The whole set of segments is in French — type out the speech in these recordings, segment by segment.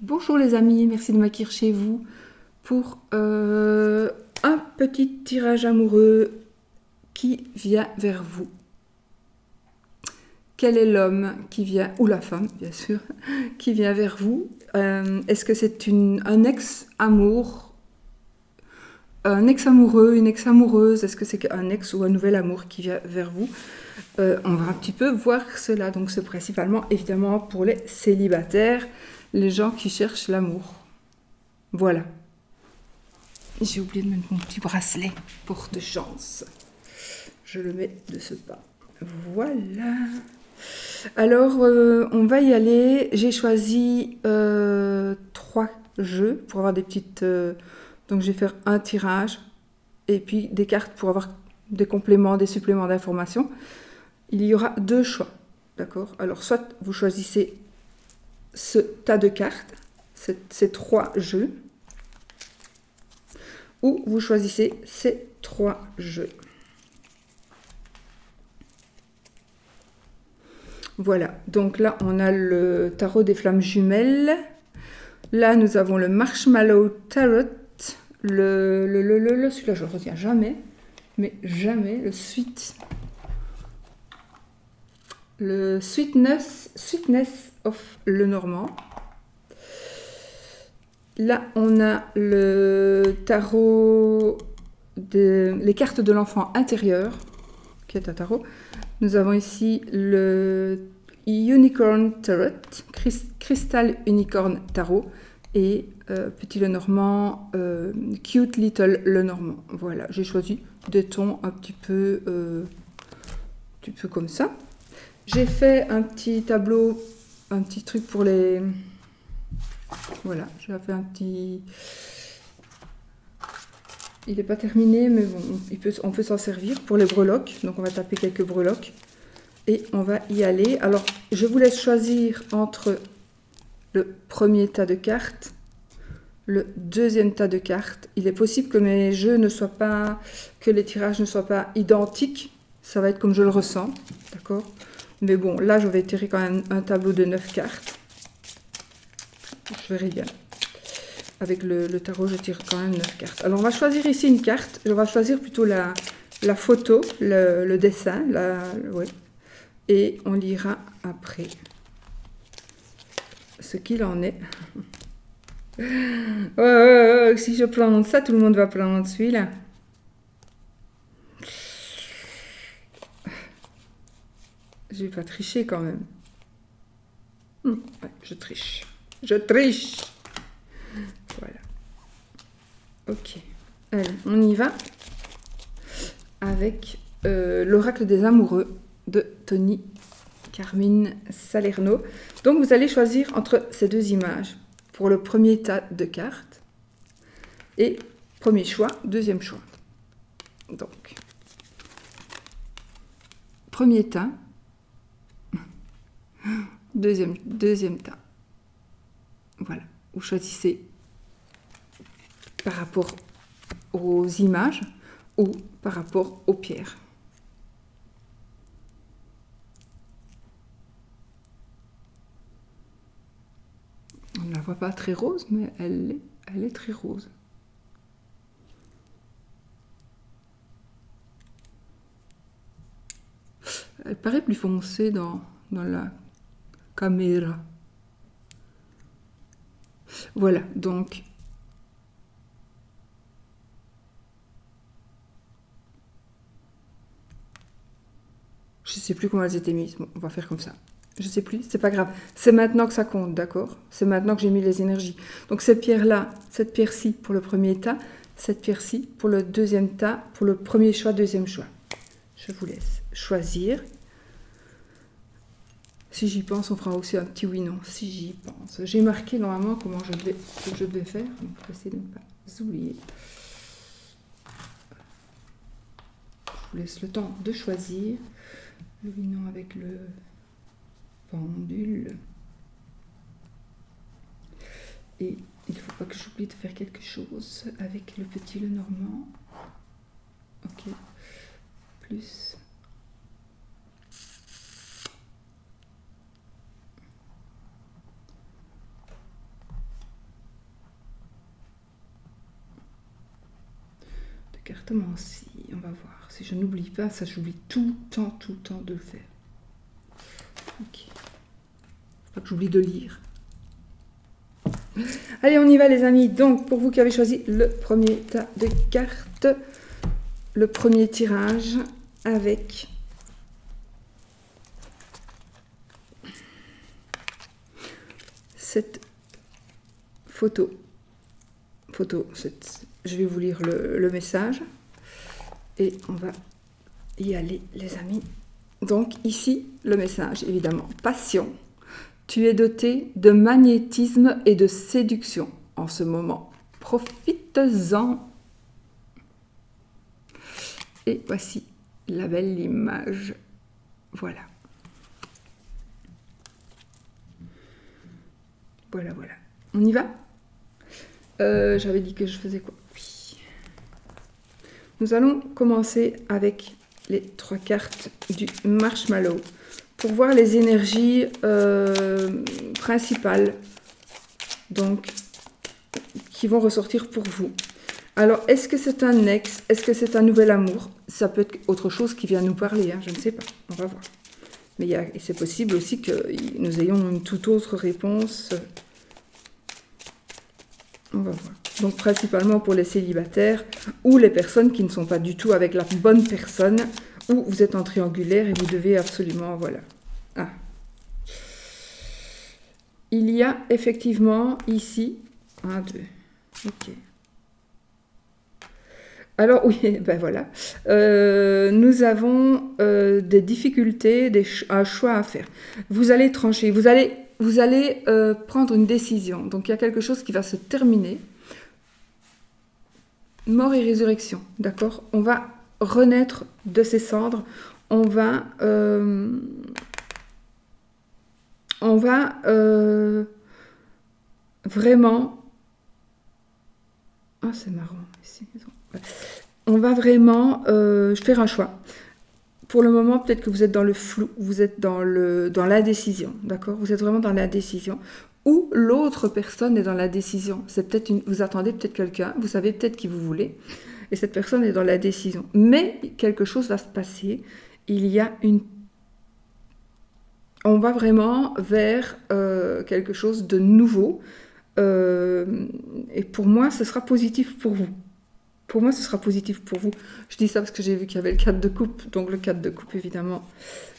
Bonjour les amis, merci de m'accueillir chez vous pour un petit tirage amoureux qui vient vers vous. Quel est l'homme qui vient, ou la femme bien sûr, qui vient vers vous? Est-ce que c'est un ex-amour, un ex-amoureux, une ex-amoureuse? Est-ce que c'est un ex ou un nouvel amour qui vient vers vous? On va un petit peu voir cela. Donc c'est principalement évidemment pour les célibataires, les gens qui cherchent l'amour. Voilà. J'ai oublié de mettre mon petit bracelet porte-chance. Je le mets de ce pas. Voilà. Alors, on va y aller. J'ai choisi 3 jeux pour avoir des petites... donc, je vais faire un tirage et puis des cartes pour avoir des compléments, des suppléments d'informations. Il y aura 2 choix. D'accord? Alors, soit vous choisissez ce tas de cartes, ces 3 jeux, ou vous choisissez ces 3 jeux. Voilà, donc là on a le tarot des flammes jumelles. Là nous avons le Marshmallow Tarot. Celui-là je ne le retiens jamais, mais jamais. Le Sweetness of Lenormand. Là on a le tarot les cartes de l'enfant intérieur, qui est un tarot. Nous avons ici le Unicorn Tarot, Crystal Unicorn Tarot, et Petit Lenormand, Cute Little Lenormand. Voilà, j'ai choisi des tons un petit peu comme ça. J'ai fait un petit tableau, un petit truc pour les... Voilà, j'ai fait un petit... Il n'est pas terminé, mais bon, on peut s'en servir pour les breloques. Donc on va taper quelques breloques. Et on va y aller. Alors, je vous laisse choisir entre le premier tas de cartes, le deuxième tas de cartes. Il est possible que mes jeux ne soient pas, que les tirages ne soient pas identiques. Ça va être comme je le ressens, d'accord? Mais bon, là, je vais tirer quand même un tableau de 9 cartes. Je verrai bien. Avec le tarot, je tire quand même 9 cartes. Alors, on va choisir ici une carte. On va choisir plutôt la photo, le dessin. Ouais. Et on lira après ce qu'il en est. Si je plante ça, tout le monde va planter celui-là. Je vais pas tricher quand même. Ouais, je triche. Je triche. Voilà. Ok. Allez, on y va avec l'oracle des amoureux de Tony Carmine Salerno. Donc vous allez choisir entre ces 2 images pour le premier tas de cartes. Et premier choix, deuxième choix. Donc, premier tas, deuxième tas. Voilà, vous choisissez par rapport aux images ou par rapport aux pierres. On ne la voit pas très rose, mais elle est très rose. Elle paraît plus foncée dans la caméra. Voilà, donc je ne sais plus comment elles étaient mises. Bon, on va faire comme ça. Je ne sais plus, c'est pas grave. C'est maintenant que ça compte, d'accord? C'est maintenant que j'ai mis les énergies. Donc cette pierre-là, cette pierre-ci pour le premier tas, cette pierre-ci pour le deuxième tas, pour le premier choix, deuxième choix. Je vous laisse choisir. Si j'y pense, on fera aussi un petit oui-non. Si j'y pense. J'ai marqué normalement comment je devais faire. Donc, je vais essayer de ne pas oublier. Je vous laisse le temps de choisir. Le oui-non avec le pendule. Et il ne faut pas que j'oublie de faire quelque chose avec le petit Lenormand. Ok. Plus. Écartement-ci, on va voir. Si je n'oublie pas, ça j'oublie tout le temps de le faire. Ok. Faut pas que j'oublie de lire. Allez, on y va les amis. Donc, pour vous qui avez choisi le premier tas de cartes, le premier tirage avec cette photo. Je vais vous lire le message et on va y aller les amis. Donc ici, le message, évidemment. Passion. Tu es doté de magnétisme et de séduction en ce moment. Profites-en. Et voici la belle image. Voilà. Voilà. On y va ? J'avais dit que je faisais quoi ? Oui. Nous allons commencer avec les 3 cartes du marshmallow pour voir les énergies principales donc qui vont ressortir pour vous. Alors, est-ce que c'est un ex? Est-ce que c'est un nouvel amour? Ça peut être autre chose qui vient nous parler, hein, je ne sais pas. On va voir. Mais c'est possible aussi que nous ayons une toute autre réponse. On va voir. Donc, principalement pour les célibataires ou les personnes qui ne sont pas du tout avec la bonne personne, ou vous êtes en triangulaire et vous devez absolument... Voilà. Ah. Il y a effectivement ici... 1, 2... Ok. Alors oui, ben voilà. Nous avons des difficultés, un choix à faire. Vous allez trancher, vous allez prendre une décision. Donc il y a quelque chose qui va se terminer. Mort et résurrection, d'accord? On va renaître de ses cendres. On va vraiment... Ah, c'est marrant ici. On va vraiment faire un choix. Pour le moment, peut-être que vous êtes dans le flou, vous êtes dans l'indécision, d'accord? Vous êtes vraiment dans l'indécision. Ou l'autre personne est dans la décision. C'est peut-être vous attendez peut-être quelqu'un, vous savez peut-être qui vous voulez, et cette personne est dans la décision. Mais quelque chose va se passer. On va vraiment vers quelque chose de nouveau. Et pour moi, ce sera positif pour vous. Pour moi, ce sera positif pour vous. Je dis ça parce que j'ai vu qu'il y avait le 4 de coupe. Donc le 4 de coupe, évidemment,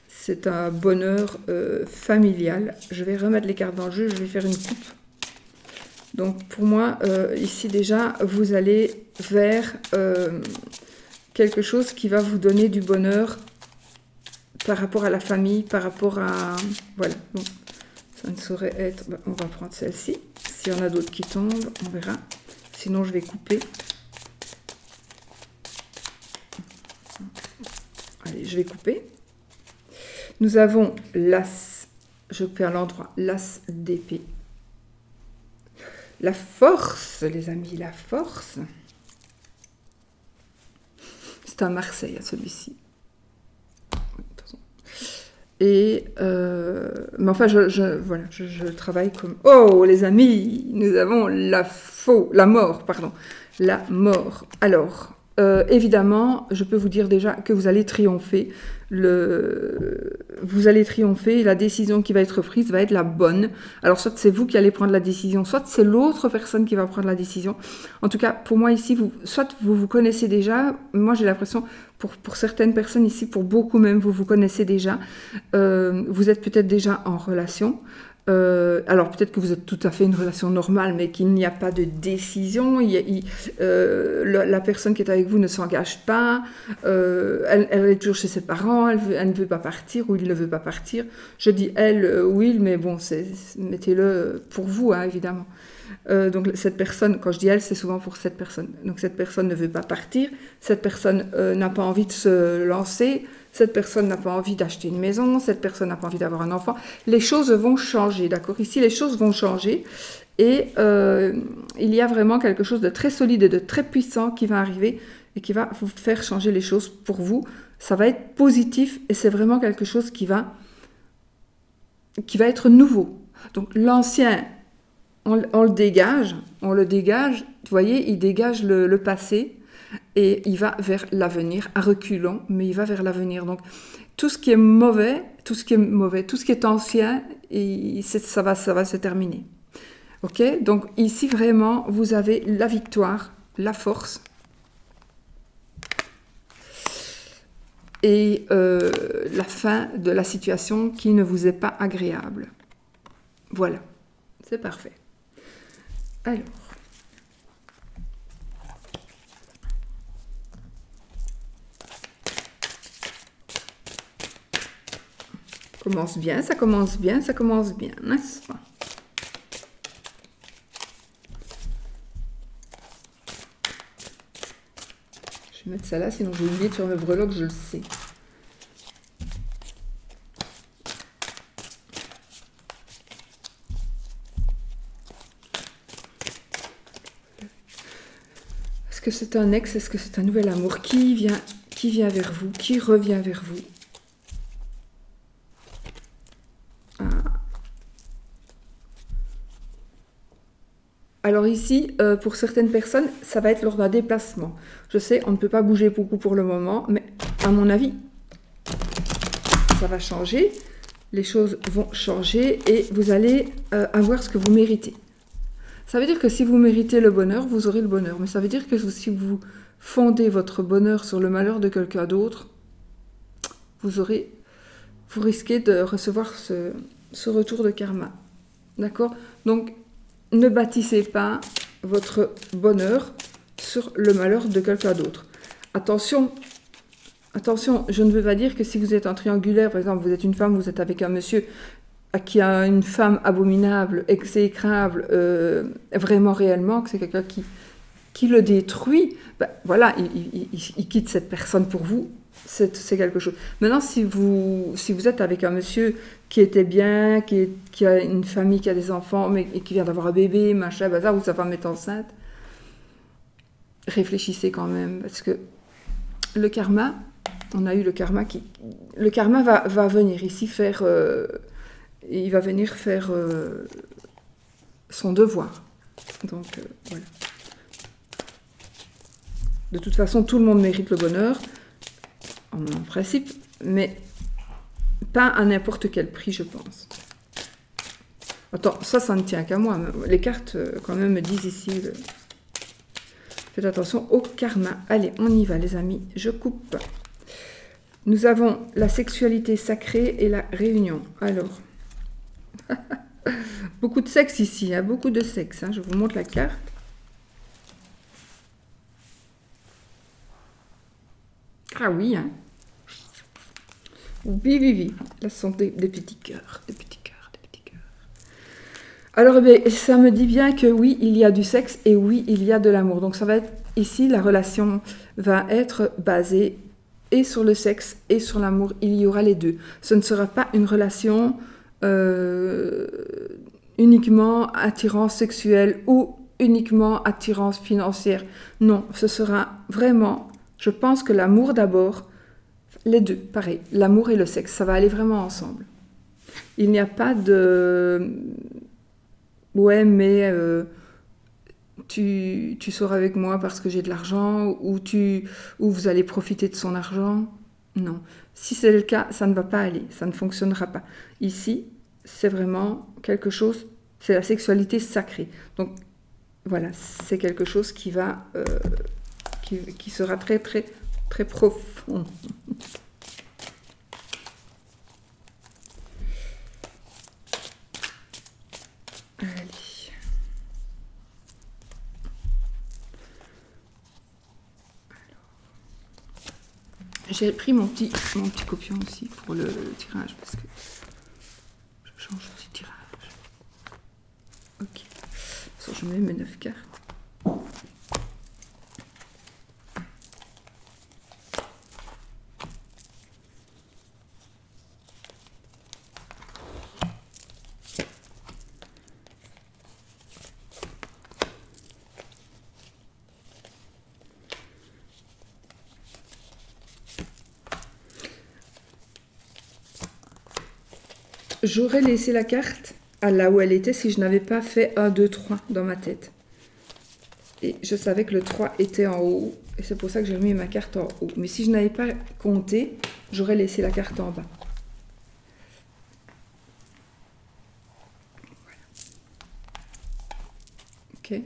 c'est un bonheur familial. Je vais remettre les cartes dans le jeu, je vais faire une coupe. Donc pour moi, ici déjà, vous allez vers quelque chose qui va vous donner du bonheur par rapport à la famille, par rapport à... Voilà, bon, ça ne saurait être... Ben, on va prendre celle-ci. S'il y en a d'autres qui tombent, on verra. Sinon, je vais couper. Allez, je vais couper. Nous avons l'as, je perds l'endroit, l'as d'épée. La force, les amis, la force. C'est un Marseille, celui-ci. Et, mais enfin, voilà, je travaille comme... Oh, les amis, nous avons la mort, pardon. La mort. Alors... évidemment, je peux vous dire déjà que vous allez triompher. Vous allez triompher. La décision qui va être prise va être la bonne. Alors, soit c'est vous qui allez prendre la décision, soit c'est l'autre personne qui va prendre la décision. En tout cas, pour moi ici, soit vous connaissez déjà. Moi, j'ai l'impression, pour certaines personnes ici, pour beaucoup même, vous connaissez déjà. Vous êtes peut-être déjà en relation. Alors peut-être que vous êtes tout à fait une relation normale, mais qu'il n'y a pas de décision, la personne qui est avec vous ne s'engage pas, elle est toujours chez ses parents, elle ne veut pas partir ou il ne veut pas partir. Je dis elle, oui, mais bon, mettez-le pour vous, hein, évidemment. Donc cette personne, quand je dis elle, c'est souvent pour cette personne. Donc cette personne ne veut pas partir, cette personne n'a pas envie de se lancer, cette personne n'a pas envie d'acheter une maison, cette personne n'a pas envie d'avoir un enfant. Les choses vont changer, d'accord? Ici, les choses vont changer et il y a vraiment quelque chose de très solide et de très puissant qui va arriver et qui va vous faire changer les choses pour vous. Ça va être positif et c'est vraiment quelque chose qui va être nouveau. Donc l'ancien, on le dégage, vous voyez, il dégage le passé et il va vers l'avenir, à reculons, mais il va vers l'avenir. Donc, tout ce qui est mauvais, tout ce qui est ancien, ça va se terminer. Ok? Donc, ici, vraiment, vous avez la victoire, la force, et la fin de la situation qui ne vous est pas agréable. Voilà, c'est parfait. Alors, commence bien, ça commence bien, n'est-ce pas? Je vais mettre ça là, sinon j'ai oublié de faire mes breloques, je le sais. Est-ce que c'est un ex? Est-ce que c'est un nouvel amour? Qui vient vers vous? Qui revient vers vous? Alors ici, pour certaines personnes, ça va être lors d'un déplacement. Je sais, on ne peut pas bouger beaucoup pour le moment, mais à mon avis, ça va changer. Les choses vont changer et vous allez avoir ce que vous méritez. Ça veut dire que si vous méritez le bonheur, vous aurez le bonheur. Mais ça veut dire que si vous fondez votre bonheur sur le malheur de quelqu'un d'autre, vous risquez de recevoir ce retour de karma. D'accord? Donc, ne bâtissez pas votre bonheur sur le malheur de quelqu'un d'autre. Attention, je ne veux pas dire que si vous êtes en triangulaire, par exemple, vous êtes une femme, vous êtes avec un monsieur qui a une femme abominable, exécrable, vraiment réellement, que c'est quelqu'un qui le détruit, ben, voilà, il quitte cette personne pour vous, c'est quelque chose. Maintenant, si vous êtes avec un monsieur qui était bien, qui a une famille, qui a des enfants, mais et qui vient d'avoir un bébé, machin, bazar, ou sa femme est enceinte, réfléchissez quand même, parce que le karma, on a eu le karma le karma va venir ici faire, il va venir faire son devoir. Donc, voilà. De toute façon, tout le monde mérite le bonheur, en principe, mais pas à n'importe quel prix, je pense. Attends, ça ne tient qu'à moi. Les cartes, quand même, me disent ici... Faites attention au karma. Allez, on y va, les amis. Je coupe. Nous avons la sexualité sacrée et la réunion. Alors, beaucoup de sexe ici, hein, beaucoup de sexe. Hein. Je vous montre la carte. Ah oui, hein. Oui. Là, ce sont des petits cœurs, des petits cœurs. Alors, ça me dit bien que oui, il y a du sexe et oui, il y a de l'amour. Donc, ça va être ici, la relation va être basée et sur le sexe et sur l'amour. Il y aura les deux. Ce ne sera pas une relation uniquement attirance sexuelle ou uniquement attirance financière. Non, ce sera vraiment, je pense que l'amour d'abord, les deux, pareil, l'amour et le sexe, ça va aller vraiment ensemble. Il n'y a pas de... Ouais, mais tu sors avec moi parce que j'ai de l'argent ou vous allez profiter de son argent. Non. Si c'est le cas, ça ne va pas aller, ça ne fonctionnera pas. Ici, c'est vraiment quelque chose, c'est la sexualité sacrée. Donc, voilà, c'est quelque chose qui va, qui sera très, très, très profond. J'ai pris mon petit copion aussi pour le tirage parce que je change aussi de tirage. Ok. Je mets mes 9 cartes. J'aurais laissé la carte à là où elle était si je n'avais pas fait 1, 2, 3 dans ma tête. Et je savais que le 3 était en haut. Et c'est pour ça que j'ai remis ma carte en haut. Mais si je n'avais pas compté, j'aurais laissé la carte en bas. Ok.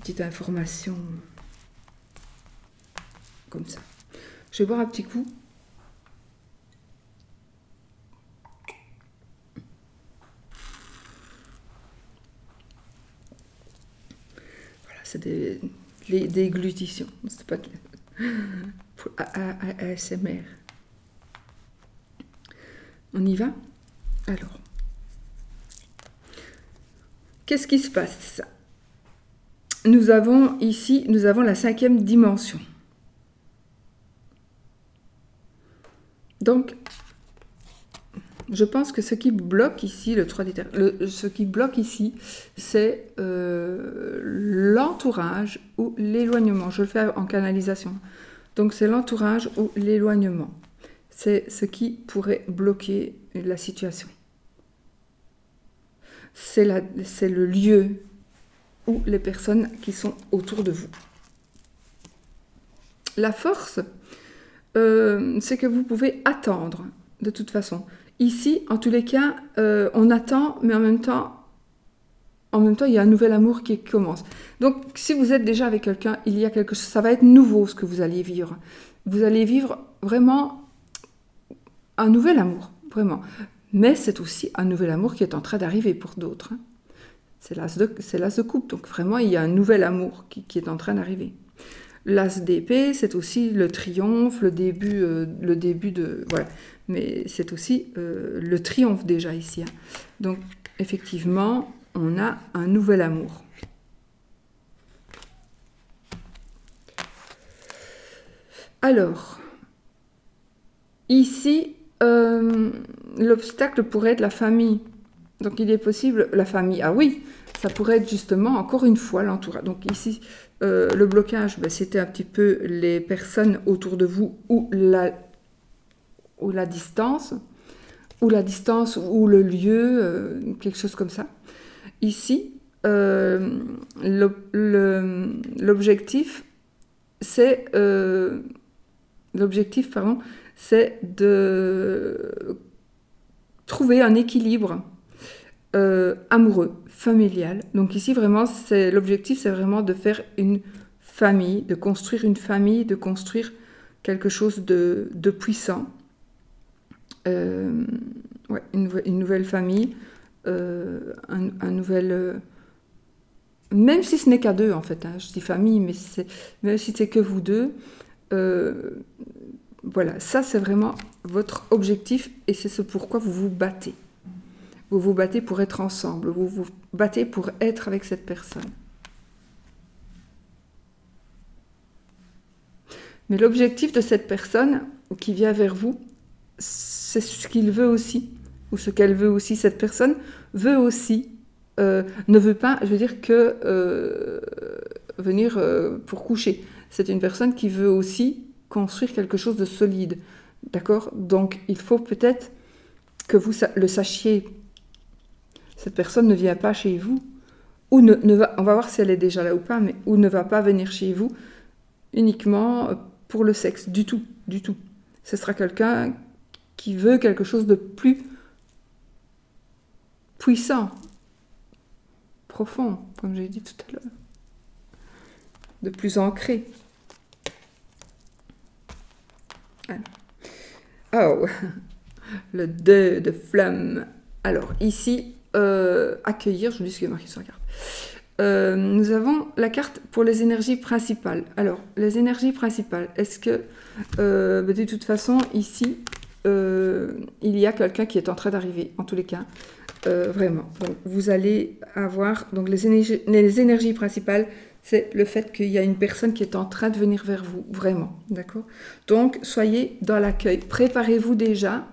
Petite information comme ça. Je vais boire un petit coup. Voilà, c'est des déglutitions. C'est pas pour ASMR. On y va? Alors, qu'est-ce qui se passe? Nous avons ici, la 5e dimension. Donc, je pense que ce qui bloque ici, le 3 ce qui bloque ici, c'est l'entourage ou l'éloignement. Je le fais en canalisation. Donc, c'est l'entourage ou l'éloignement. C'est ce qui pourrait bloquer la situation. C'est le lieu ou les personnes qui sont autour de vous. La force, c'est que vous pouvez attendre, de toute façon. Ici, en tous les cas, on attend, mais en même temps, il y a un nouvel amour qui commence. Donc, si vous êtes déjà avec quelqu'un, il y a quelque chose, ça va être nouveau ce que vous allez vivre. Vous allez vivre vraiment un nouvel amour, vraiment. Mais c'est aussi un nouvel amour qui est en train d'arriver pour d'autres. C'est l'as de coupe, donc vraiment, il y a un nouvel amour qui est en train d'arriver. L'as d'épée, c'est aussi le triomphe, le début de... Voilà. Mais c'est aussi le triomphe déjà ici. Hein. Donc, effectivement, on a un nouvel amour. Alors, ici, l'obstacle pourrait être la famille. Donc, il est possible... La famille, ah oui, ça pourrait être justement, encore une fois, l'entourage. Donc, ici... le blocage, c'était un petit peu les personnes autour de vous ou la distance, ou le lieu, quelque chose comme ça. Ici, l'objectif, c'est de trouver un équilibre amoureux, familial. Donc ici, vraiment, l'objectif, c'est vraiment de faire une famille, de construire une famille, de construire quelque chose de puissant. Une nouvelle famille, un nouvel... même si ce n'est qu'à deux, en fait. Hein, je dis famille, mais même si c'est que vous deux, voilà, ça, c'est vraiment votre objectif et c'est ce pourquoi vous vous battez. Vous vous battez pour être ensemble, vous vous battez pour être avec cette personne. Mais l'objectif de cette personne qui vient vers vous, c'est ce qu'il veut aussi, ou ce qu'elle veut aussi. Cette personne veut aussi, ne veut pas, je veux dire, que venir pour coucher. C'est une personne qui veut aussi construire quelque chose de solide. D'accord? Donc, il faut peut-être que vous le sachiez. Cette personne ne vient pas chez vous, ou on va voir si elle est déjà là ou pas, mais ou ne va pas venir chez vous uniquement pour le sexe, du tout. Ce sera quelqu'un qui veut quelque chose de plus puissant, profond, comme j'ai dit tout à l'heure, de plus ancré. Oh, le 2 de flamme. Alors, ici, accueillir, je vous dis ce qui est marqué sur la carte. Nous avons la carte pour les énergies principales. Alors, les énergies principales, est-ce que, de toute façon, ici, il y a quelqu'un qui est en train d'arriver, en tous les cas, vraiment. Donc, vous allez avoir, donc les énergies principales, c'est le fait qu'il y a une personne qui est en train de venir vers vous, vraiment, d'accord? Donc, soyez dans l'accueil. Préparez-vous déjà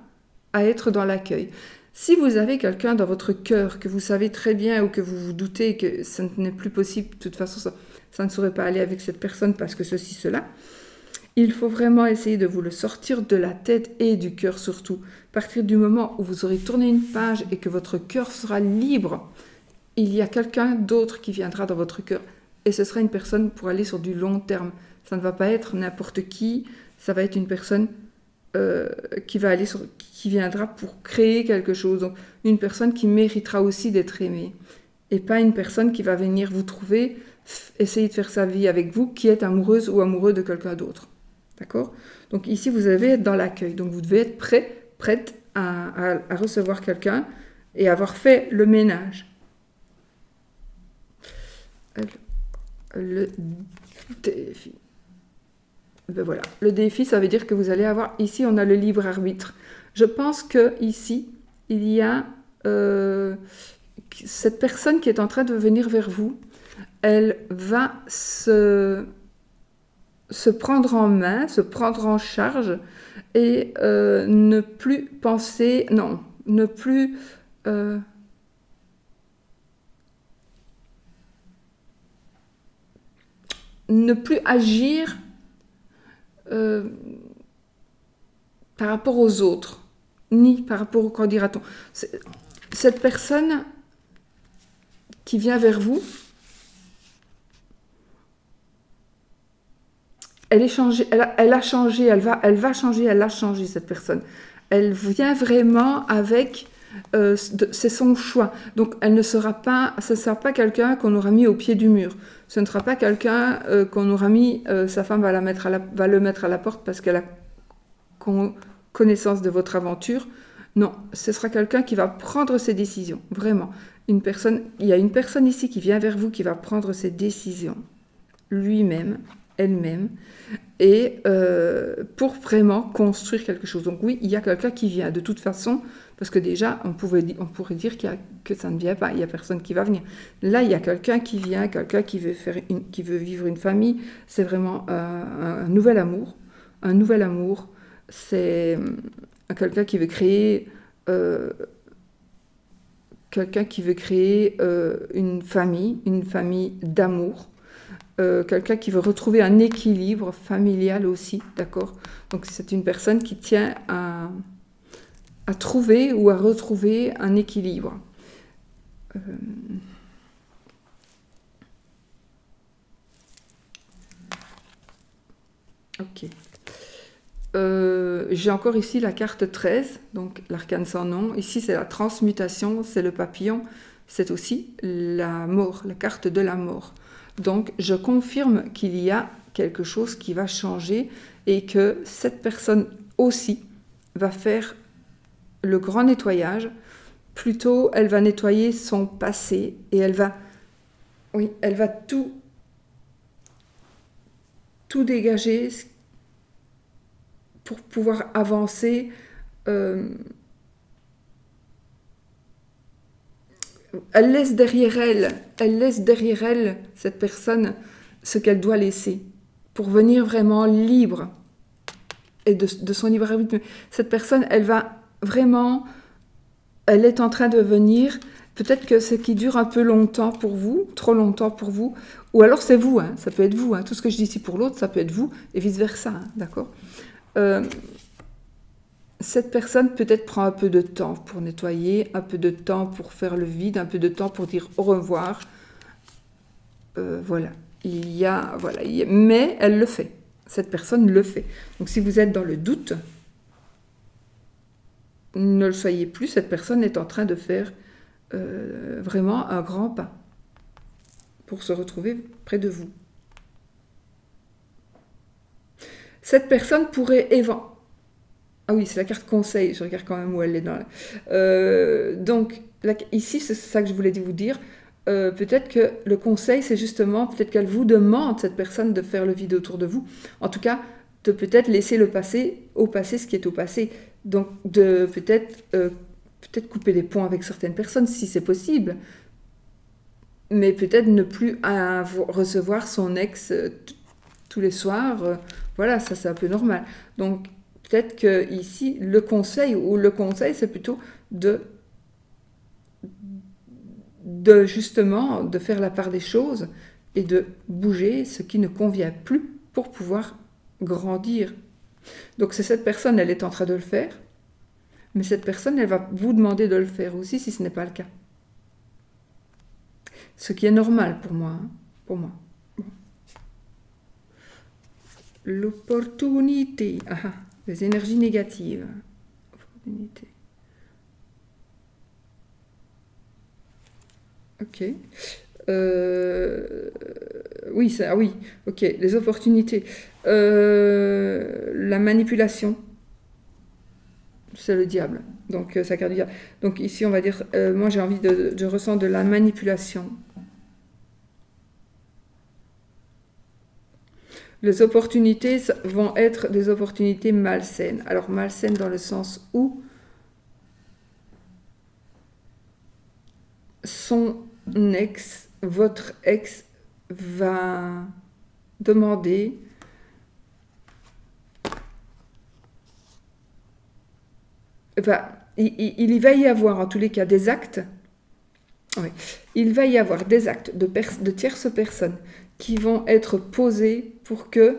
à être dans l'accueil. Si vous avez quelqu'un dans votre cœur que vous savez très bien ou que vous vous doutez que ça n'est plus possible, de toute façon, ça ne saurait pas aller avec cette personne parce que ceci, cela, il faut vraiment essayer de vous le sortir de la tête et du cœur surtout. À partir du moment où vous aurez tourné une page et que votre cœur sera libre, il y a quelqu'un d'autre qui viendra dans votre cœur. Et ce sera une personne pour aller sur du long terme. Ça ne va pas être n'importe qui, ça va être une personne qui viendra pour créer quelque chose. Donc, une personne qui méritera aussi d'être aimée. Et pas une personne qui va venir vous trouver, essayer de faire sa vie avec vous, qui est amoureuse ou amoureux de quelqu'un d'autre. D'accord? Donc ici, vous allez être dans l'accueil. Donc vous devez être prête à recevoir quelqu'un et avoir fait le ménage. Le défi. Ben voilà. Le défi, ça veut dire que vous allez avoir... Ici, on a le libre arbitre. Je pense que ici, il y a cette personne qui est en train de venir vers vous. Elle va se prendre en main, se prendre en charge et ne plus penser... Non, ne plus... ne plus agir par rapport aux autres, ni par rapport au candidaton. Cette personne qui vient vers vous, elle a changé, elle va changer, elle a changé cette personne. Elle vient vraiment avec... c'est son choix. Donc, ce ne sera pas quelqu'un qu'on aura mis au pied du mur. Ce ne sera pas quelqu'un qu'on aura mis... sa femme va le mettre à la porte parce qu'elle a connaissance de votre aventure. Non, ce sera quelqu'un qui va prendre ses décisions. Vraiment. Il y a une personne ici qui vient vers vous qui va prendre ses décisions. Lui-même, elle-même. Et pour vraiment construire quelque chose. Donc oui, il y a quelqu'un qui vient. De toute façon, parce que déjà, on pourrait dire que ça ne vient pas. Il n'y a personne qui va venir. Là, il y a quelqu'un qui vient, quelqu'un qui veut vivre une famille. C'est vraiment un nouvel amour. Un nouvel amour. C'est quelqu'un qui veut créer... une famille d'amour. Quelqu'un qui veut retrouver un équilibre familial aussi, d'accord? Donc c'est une personne qui tient à trouver ou à retrouver un équilibre. Ok. J'ai encore ici la carte 13, donc l'arcane sans nom. Ici, c'est la transmutation, c'est le papillon. C'est aussi la mort, la carte de la mort. Donc, je confirme qu'il y a quelque chose qui va changer et que cette personne aussi va faire le grand nettoyage. Plutôt, elle va nettoyer son passé et elle va tout dégager pour pouvoir avancer. Elle laisse derrière elle, cette personne, ce qu'elle doit laisser pour venir vraiment libre et de son libre arbitre. Cette personne, elle est en train de venir, peut-être que ce qui dure un peu longtemps pour vous, trop longtemps pour vous, ou alors c'est vous, hein, ça peut être vous, hein, tout ce que je dis ici pour l'autre, ça peut être vous, et vice-versa, hein, d'accord? Cette personne peut-être prend un peu de temps pour nettoyer, un peu de temps pour faire le vide, un peu de temps pour dire au revoir. Voilà. Mais elle le fait. Cette personne le fait. Donc si vous êtes dans le doute, ne le soyez plus. Cette personne est en train de faire vraiment un grand pas pour se retrouver près de vous. Cette personne pourrait Ah oui, c'est la carte conseil, je regarde quand même où elle est. Donc, ici, c'est ça que je voulais vous dire. Peut-être que le conseil, c'est justement, peut-être qu'elle vous demande, cette personne, de faire le vide autour de vous. En tout cas, de peut-être laisser au passé ce qui est au passé. Donc, de peut-être couper les ponts avec certaines personnes, si c'est possible. Mais peut-être ne plus recevoir son ex tous les soirs. Voilà, ça, c'est un peu normal. Donc, peut-être que ici, le conseil, c'est plutôt de justement de faire la part des choses et de bouger ce qui ne convient plus pour pouvoir grandir. Donc c'est cette personne, elle est en train de le faire, mais cette personne, elle va vous demander de le faire aussi si ce n'est pas le cas. Ce qui est normal pour moi. Pour moi. Bon. L'opportunité. Les énergies négatives. Opportunité. Ok. Oui, oui. Ok. Les opportunités. La manipulation. C'est le diable. Donc, ça carte du diable. Donc, ici, on va dire, moi, j'ai envie je ressens de la manipulation. Les opportunités vont être des opportunités malsaines. Alors, malsaines dans le sens où votre ex, va demander il va y avoir en tous les cas des actes. Oui, il va y avoir des actes de tierces personnes qui vont être posés pour que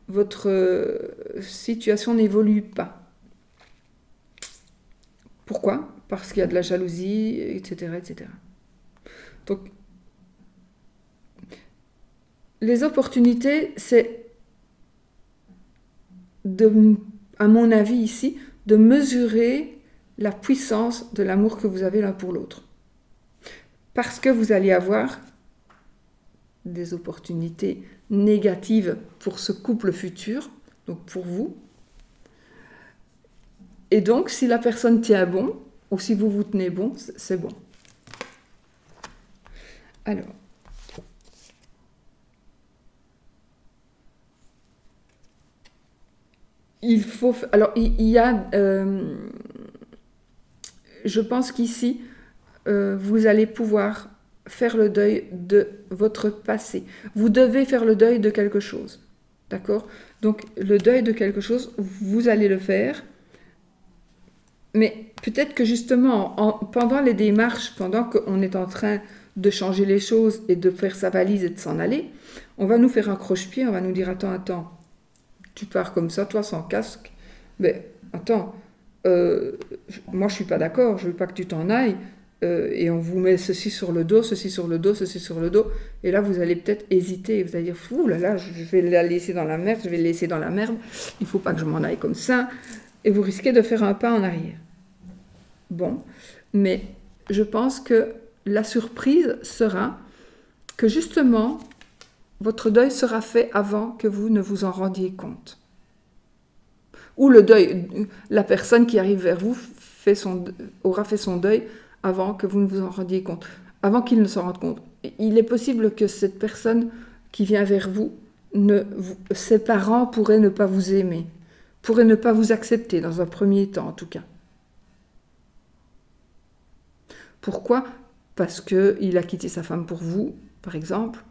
votre situation n'évolue pas. Pourquoi? Parce qu'il y a de la jalousie, etc., etc. Donc, les opportunités, c'est, à mon avis ici, de mesurer la puissance de l'amour que vous avez l'un pour l'autre. Parce que vous allez avoir des opportunités négatives pour ce couple futur, donc pour vous. Et donc, si la personne tient bon, ou si vous vous tenez bon, c'est bon. Alors, il y a, je pense qu'ici, vous allez pouvoir faire le deuil de votre passé. Vous devez faire le deuil de quelque chose. D'accord? Donc, le deuil de quelque chose, vous allez le faire. Mais peut-être que justement, pendant les démarches, pendant qu'on est en train de changer les choses et de faire sa valise et de s'en aller, on va nous faire un croche-pied, on va nous dire, attends, tu pars comme ça, toi, sans casque. Mais attends, moi, je suis pas d'accord, je veux pas que tu t'en ailles. Et on vous met ceci sur le dos, ceci sur le dos, ceci sur le dos. Et là, vous allez peut-être hésiter. Vous allez dire, ouh là là, je vais la laisser dans la merde, je vais le laisser dans la merde. Il faut pas que je m'en aille comme ça. Et vous risquez de faire un pas en arrière. Bon, mais je pense que la surprise sera que justement, votre deuil sera fait avant que vous ne vous en rendiez compte. Ou le deuil, la personne qui arrive vers vous aura fait son deuil avant que vous ne vous en rendiez compte, avant qu'il ne s'en rende compte. Il est possible que cette personne qui vient vers vous, ses parents pourraient ne pas vous aimer, pourraient ne pas vous accepter dans un premier temps en tout cas. Pourquoi? Parce qu'il a quitté sa femme pour vous, par exemple.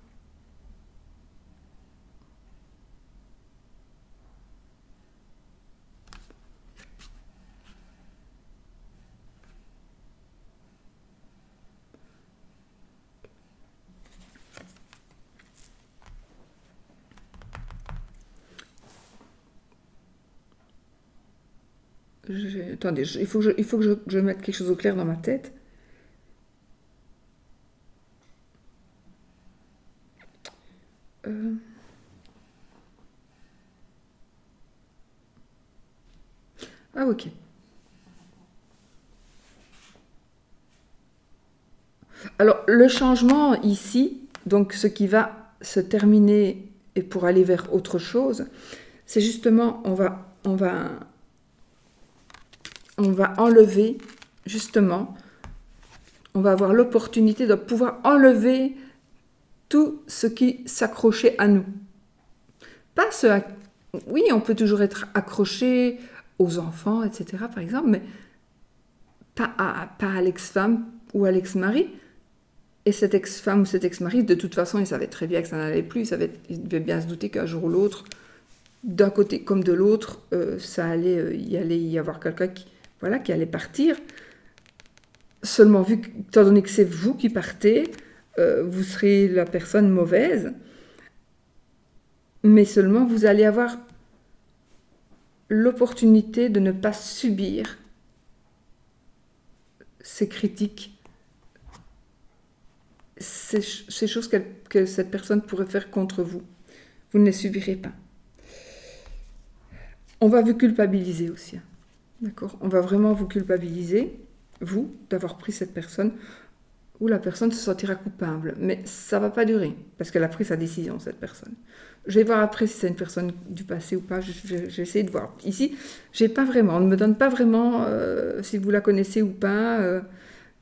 Attendez, il faut que je mette quelque chose au clair dans ma tête. Ah, ok. Alors, le changement ici, donc ce qui va se terminer et pour aller vers autre chose, c'est justement, on va enlever, justement, on va avoir l'opportunité de pouvoir enlever tout ce qui s'accrochait à nous. Pas oui, on peut toujours être accroché aux enfants, etc., par exemple, mais pas à l'ex-femme ou à l'ex-mari. Et cette ex-femme ou cet ex-mari, de toute façon, il savait très bien que ça n'allait plus, il devait bien se douter qu'un jour ou l'autre, d'un côté comme de l'autre, il allait y avoir quelqu'un qui allait partir. Seulement, étant donné que c'est vous qui partez, vous serez la personne mauvaise, mais seulement vous allez avoir l'opportunité de ne pas subir ces critiques, ces choses que cette personne pourrait faire contre vous. Vous ne les subirez pas. On va vous culpabiliser aussi. Hein. D'accord? On va vraiment vous culpabiliser, vous, d'avoir pris cette personne, où la personne se sentira coupable. Mais ça ne va pas durer, parce qu'elle a pris sa décision, cette personne. Je vais voir après si c'est une personne du passé ou pas, je vais essayer de voir. Ici, j'ai pas vraiment, on ne me donne pas vraiment si vous la connaissez ou pas.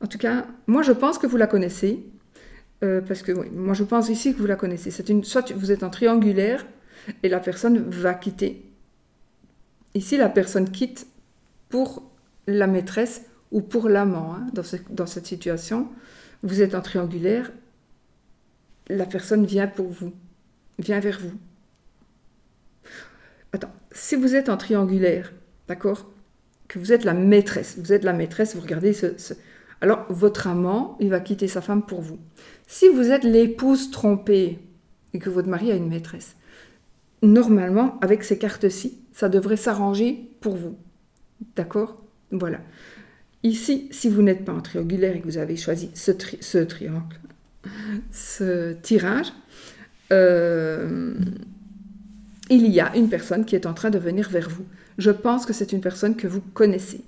En tout cas, moi je pense que vous la connaissez, parce que oui, moi je pense ici que vous la connaissez. Soit vous êtes en triangulaire, et la personne va quitter. Ici, la personne quitte pour la maîtresse ou pour l'amant, hein, dans cette situation. Vous êtes en triangulaire, la personne vient pour vous, vient vers vous. Attends, si vous êtes en triangulaire, d'accord, que vous êtes la maîtresse, vous regardez alors votre amant, il va quitter sa femme pour vous. Si vous êtes l'épouse trompée et que votre mari a une maîtresse, normalement, avec ces cartes-ci, ça devrait s'arranger pour vous. D'accord? Voilà. Ici, si vous n'êtes pas en triangulaire et que vous avez choisi ce triangle, ce tirage, il y a une personne qui est en train de venir vers vous. Je pense que c'est une personne que vous connaissez,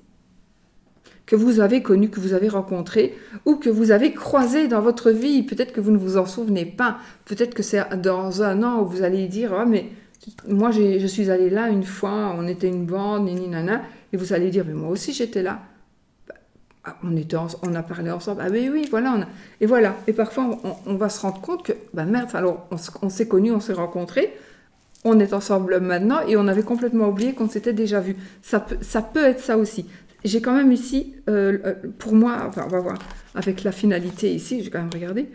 que vous avez connue, que vous avez rencontrée, ou que vous avez croisée dans votre vie. Peut-être que vous ne vous en souvenez pas. Peut-être que c'est dans un an où vous allez dire « Ah, mais moi, je suis allée là une fois, on était une bande, nana », et vous allez dire « Mais moi aussi, j'étais là. » On a parlé ensemble. Ah oui, voilà. Et voilà. Et parfois, on va se rendre compte que, merde, alors on s'est connus, on s'est rencontrés, on est ensemble maintenant et on avait complètement oublié qu'on s'était déjà vu. Ça peut être ça aussi. J'ai quand même ici, pour moi, enfin, on va voir, avec la finalité ici, j'ai quand même regardé.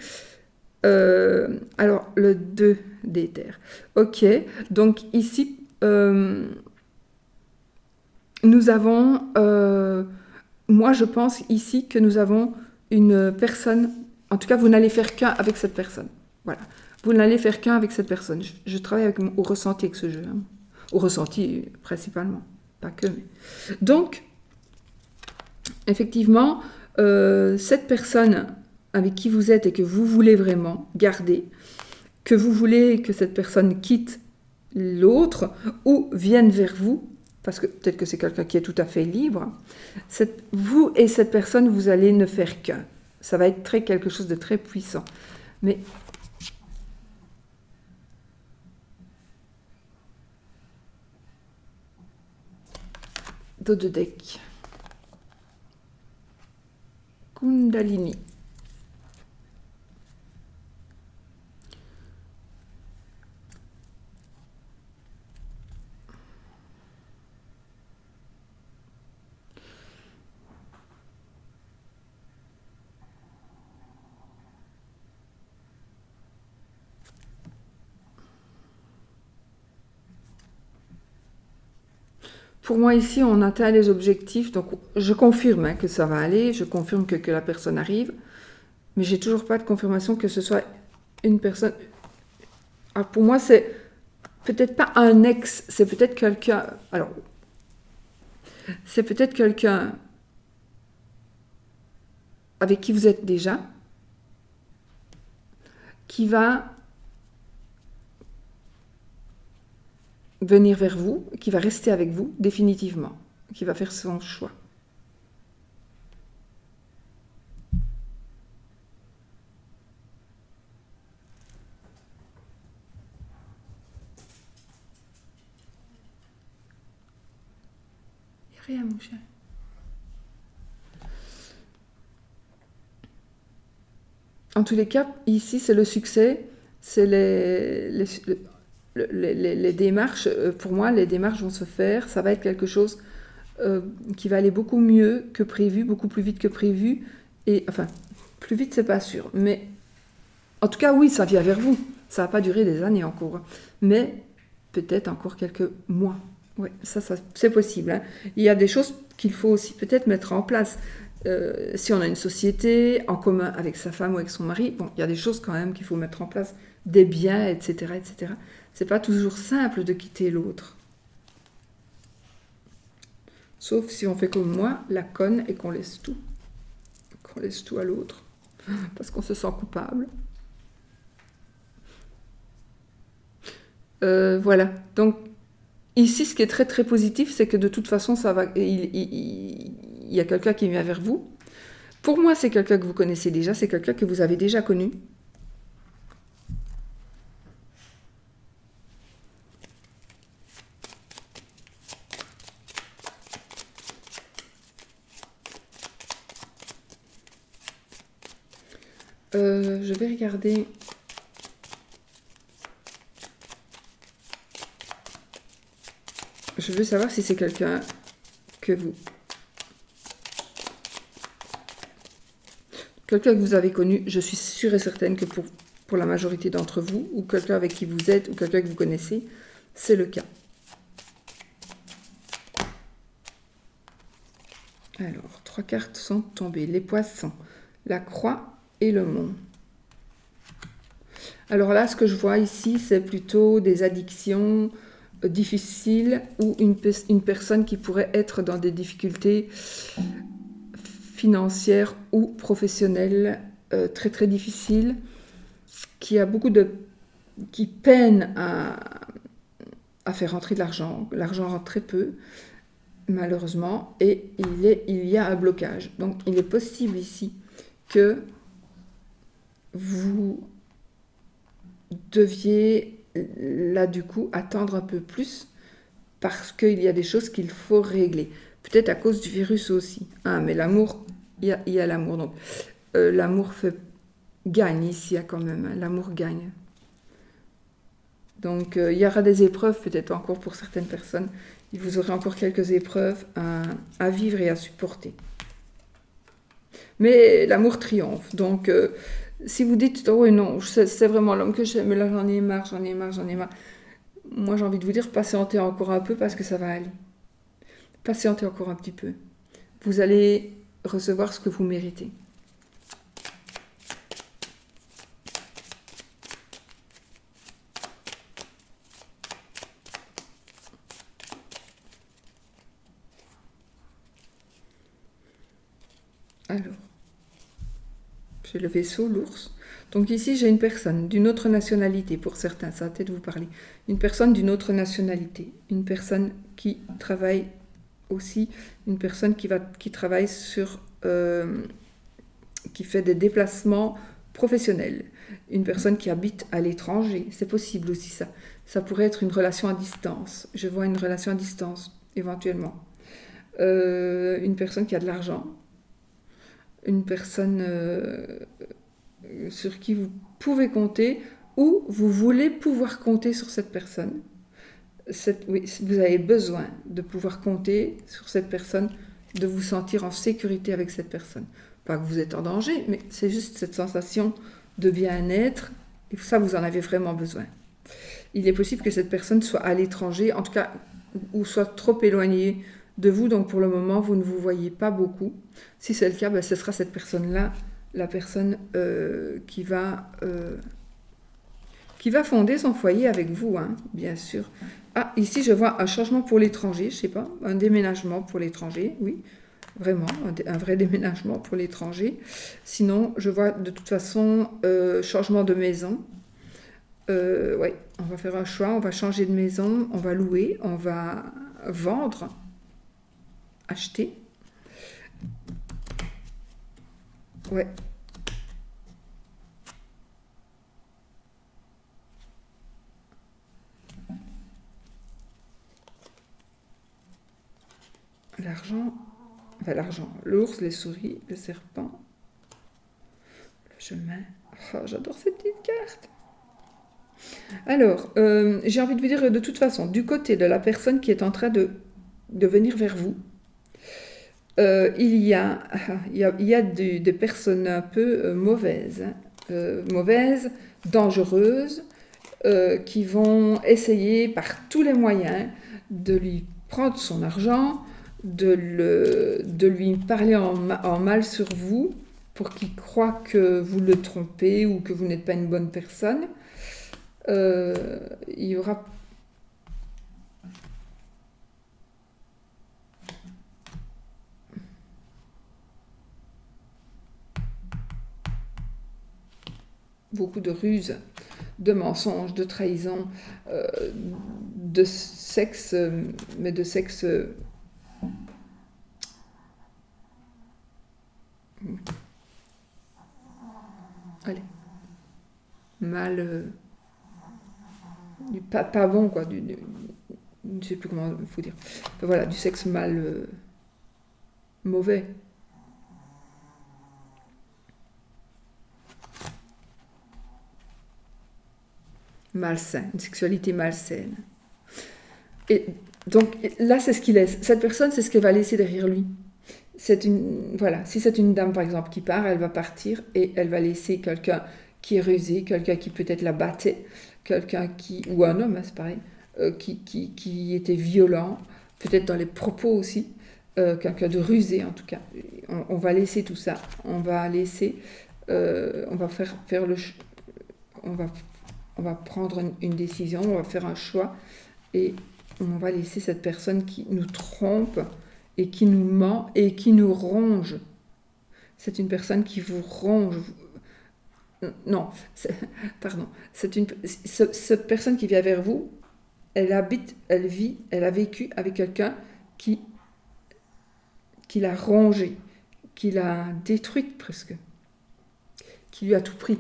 Alors, le 2 d'éther. Ok, donc ici, nous avons... moi, je pense ici que nous avons une personne, en tout cas, vous n'allez faire qu'un avec cette personne. Voilà. Vous n'allez faire qu'un avec cette personne. Je travaille au ressenti avec ce jeu. Hein. Au ressenti, principalement. Pas que. Mais... Donc, effectivement, cette personne avec qui vous êtes et que vous voulez vraiment garder, que vous voulez que cette personne quitte l'autre ou vienne vers vous, parce que peut-être que c'est quelqu'un qui est tout à fait libre, vous et cette personne, vous allez ne faire qu'un. Ça va être quelque chose de très puissant. Mais dos de deck. Kundalini. Pour moi, ici, on atteint les objectifs. Donc, je confirme que ça va aller. Je confirme que la personne arrive. Mais j'ai toujours pas de confirmation que ce soit une personne... Alors, pour moi, c'est peut-être pas un ex. C'est peut-être quelqu'un... Alors, c'est peut-être quelqu'un avec qui vous êtes déjà, qui va venir vers vous, qui va rester avec vous définitivement, qui va faire son choix. Il n'y a rien, mon cher. En tous les cas, ici, c'est le succès, c'est les démarches. Pour moi, les démarches vont se faire, ça va être quelque chose qui va aller beaucoup mieux que prévu, beaucoup plus vite que prévu. Et enfin, plus vite, c'est pas sûr. Mais en tout cas, oui, ça vient vers vous. Ça va pas durer des années encore. Mais peut-être encore quelques mois. Oui, ça c'est possible. Hein. Il y a des choses qu'il faut aussi peut-être mettre en place. Si on a une société en commun avec sa femme ou avec son mari, bon, il y a des choses quand même qu'il faut mettre en place, des biens, etc., etc. C'est pas toujours simple de quitter l'autre. Sauf si on fait comme moi, la conne, et qu'on laisse tout. Qu'on laisse tout à l'autre. parce qu'on se sent coupable. Voilà. Donc, ici, ce qui est très très positif, c'est que de toute façon, ça va. Il y a quelqu'un qui vient vers vous. Pour moi, c'est quelqu'un que vous connaissez déjà, c'est quelqu'un que vous avez déjà connu. Je vais regarder. Je veux savoir si c'est quelqu'un que vous... Quelqu'un que vous avez connu, je suis sûre et certaine que pour la majorité d'entre vous, ou quelqu'un avec qui vous êtes, ou quelqu'un que vous connaissez, c'est le cas. Alors, 3 cartes sont tombées. Les poissons, la croix et le monde. Alors là, ce que je vois ici, c'est plutôt des addictions difficiles ou une personne qui pourrait être dans des difficultés financières ou professionnelles très très difficiles, qui a qui peine à faire rentrer de l'argent. L'argent rentre très peu, malheureusement, et il y a un blocage. Donc il est possible ici que vous deviez là du coup attendre un peu plus parce qu'il y a des choses qu'il faut régler. Peut-être à cause du virus aussi. Ah, mais l'amour, il y a l'amour. Donc l'amour gagne ici quand même. Hein, l'amour gagne. Donc il y aura des épreuves peut-être encore pour certaines personnes. Vous aurez encore quelques épreuves à vivre et à supporter. Mais l'amour triomphe. Donc si vous dites, oh non, c'est vraiment l'homme que j'aime, mais là j'en ai marre. Moi j'ai envie de vous dire, patientez encore un peu parce que ça va aller. Patientez encore un petit peu. Vous allez recevoir ce que vous méritez. Alors, j'ai le vaisseau, l'ours. Donc ici, j'ai une personne d'une autre nationalité, pour certains, ça va peut-être vous parler. Une personne d'une autre nationalité, une personne qui travaille aussi, une personne qui travaille qui fait des déplacements professionnels, une personne qui habite à l'étranger, c'est possible aussi ça. Ça pourrait être une relation à distance. Je vois une relation à distance, éventuellement. Une personne qui a de l'argent, une personne sur qui vous pouvez compter ou vous voulez pouvoir compter sur cette personne. Oui, vous avez besoin de pouvoir compter sur cette personne, de vous sentir en sécurité avec cette personne. Pas que vous êtes en danger, mais c'est juste cette sensation de bien-être, et ça, vous en avez vraiment besoin. Il est possible que cette personne soit à l'étranger, en tout cas, ou soit trop éloignée de vous, donc pour le moment, vous ne vous voyez pas beaucoup. Si c'est le cas, ben, ce sera cette personne-là, la personne qui va fonder son foyer avec vous, hein, bien sûr. Ah, ici, je vois un changement pour l'étranger, je sais pas, un déménagement pour l'étranger, oui, vraiment, un vrai déménagement pour l'étranger. Sinon, je vois de toute façon changement de maison. Ouais, on va faire un choix, on va changer de maison, on va louer, on va vendre, acheter. Ouais. L'argent, l'ours, les souris, le serpent, le chemin. Oh, j'adore ces petites cartes. Alors, j'ai envie de vous dire de toute façon, du côté de la personne qui est en train de venir vers vous, il y a des personnes un peu mauvaises, dangereuses, qui vont essayer par tous les moyens de lui prendre son argent, de lui parler en mal sur vous, pour qu'il croie que vous le trompez ou que vous n'êtes pas une bonne personne. Il y aura... beaucoup de ruses, de mensonges, de trahison, de sexe, mais de sexe allez, mal, pas bon, quoi, je ne sais plus comment il faut dire. Enfin, voilà, du sexe mal mauvais. Malsain, une sexualité malsaine. Et donc là, c'est ce qu'il laisse. Cette personne, c'est ce qu'elle va laisser derrière lui. Voilà, si c'est une dame par exemple qui part, elle va partir et elle va laisser quelqu'un qui est rusé, quelqu'un qui peut-être la battait, ou un homme, hein, c'est pareil, qui était violent, peut-être dans les propos aussi, quelqu'un de rusé en tout cas. On va laisser tout ça, on va laisser, on va faire on va prendre une décision, on va faire un choix et on va laisser cette personne qui nous trompe et qui nous ment et qui nous ronge. C'est une personne qui vous ronge. Non, pardon. Cette personne qui vient vers vous, elle habite, elle vit, elle a vécu avec quelqu'un qui l'a rongée, qui l'a détruite presque, qui lui a tout pris.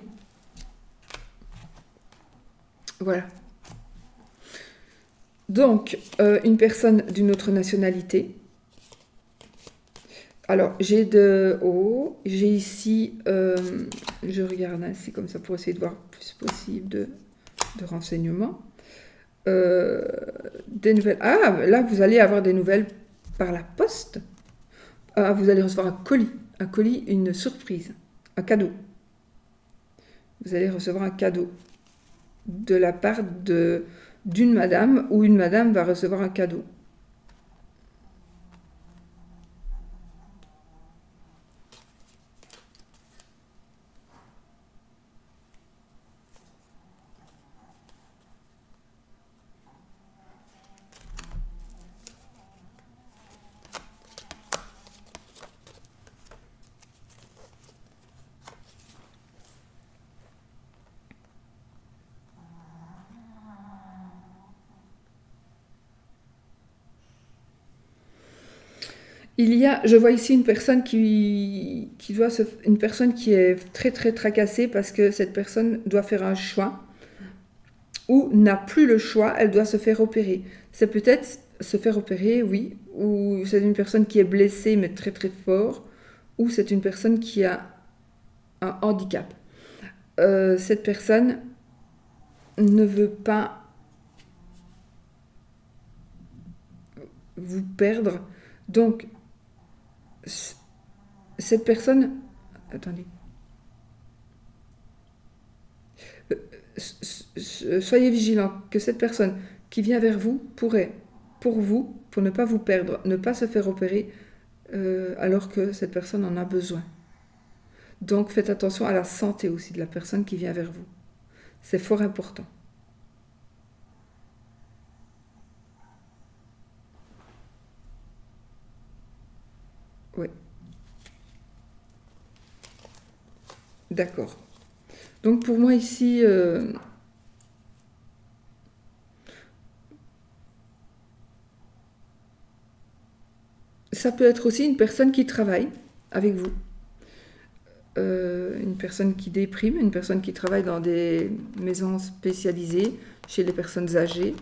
Voilà. Donc, une personne d'une autre nationalité. Alors, j'ai ici, je regarde ainsi comme ça pour essayer de voir le plus possible de renseignements. Des nouvelles. Ah, là, vous allez avoir des nouvelles par la poste. Vous allez recevoir un colis, une surprise, un cadeau. Vous allez recevoir un cadeau de la part d'une madame, ou une madame va recevoir un cadeau. Je vois ici une personne une personne qui est très très tracassée parce que cette personne doit faire un choix ou n'a plus le choix, elle doit se faire opérer. C'est peut-être se faire opérer, oui, ou c'est une personne qui est blessée mais très très fort, ou c'est une personne qui a un handicap. Cette personne ne veut pas vous perdre, donc cette personne... Attendez. Soyez vigilants que cette personne qui vient vers vous pourrait, pour ne pas vous perdre, ne pas se faire opérer alors que cette personne en a besoin. Donc faites attention à la santé aussi de la personne qui vient vers vous. C'est fort important. Oui. D'accord. Donc pour moi ici, ça peut être aussi une personne qui travaille avec vous. Une personne qui déprime, une personne qui travaille dans des maisons spécialisées chez les personnes âgées.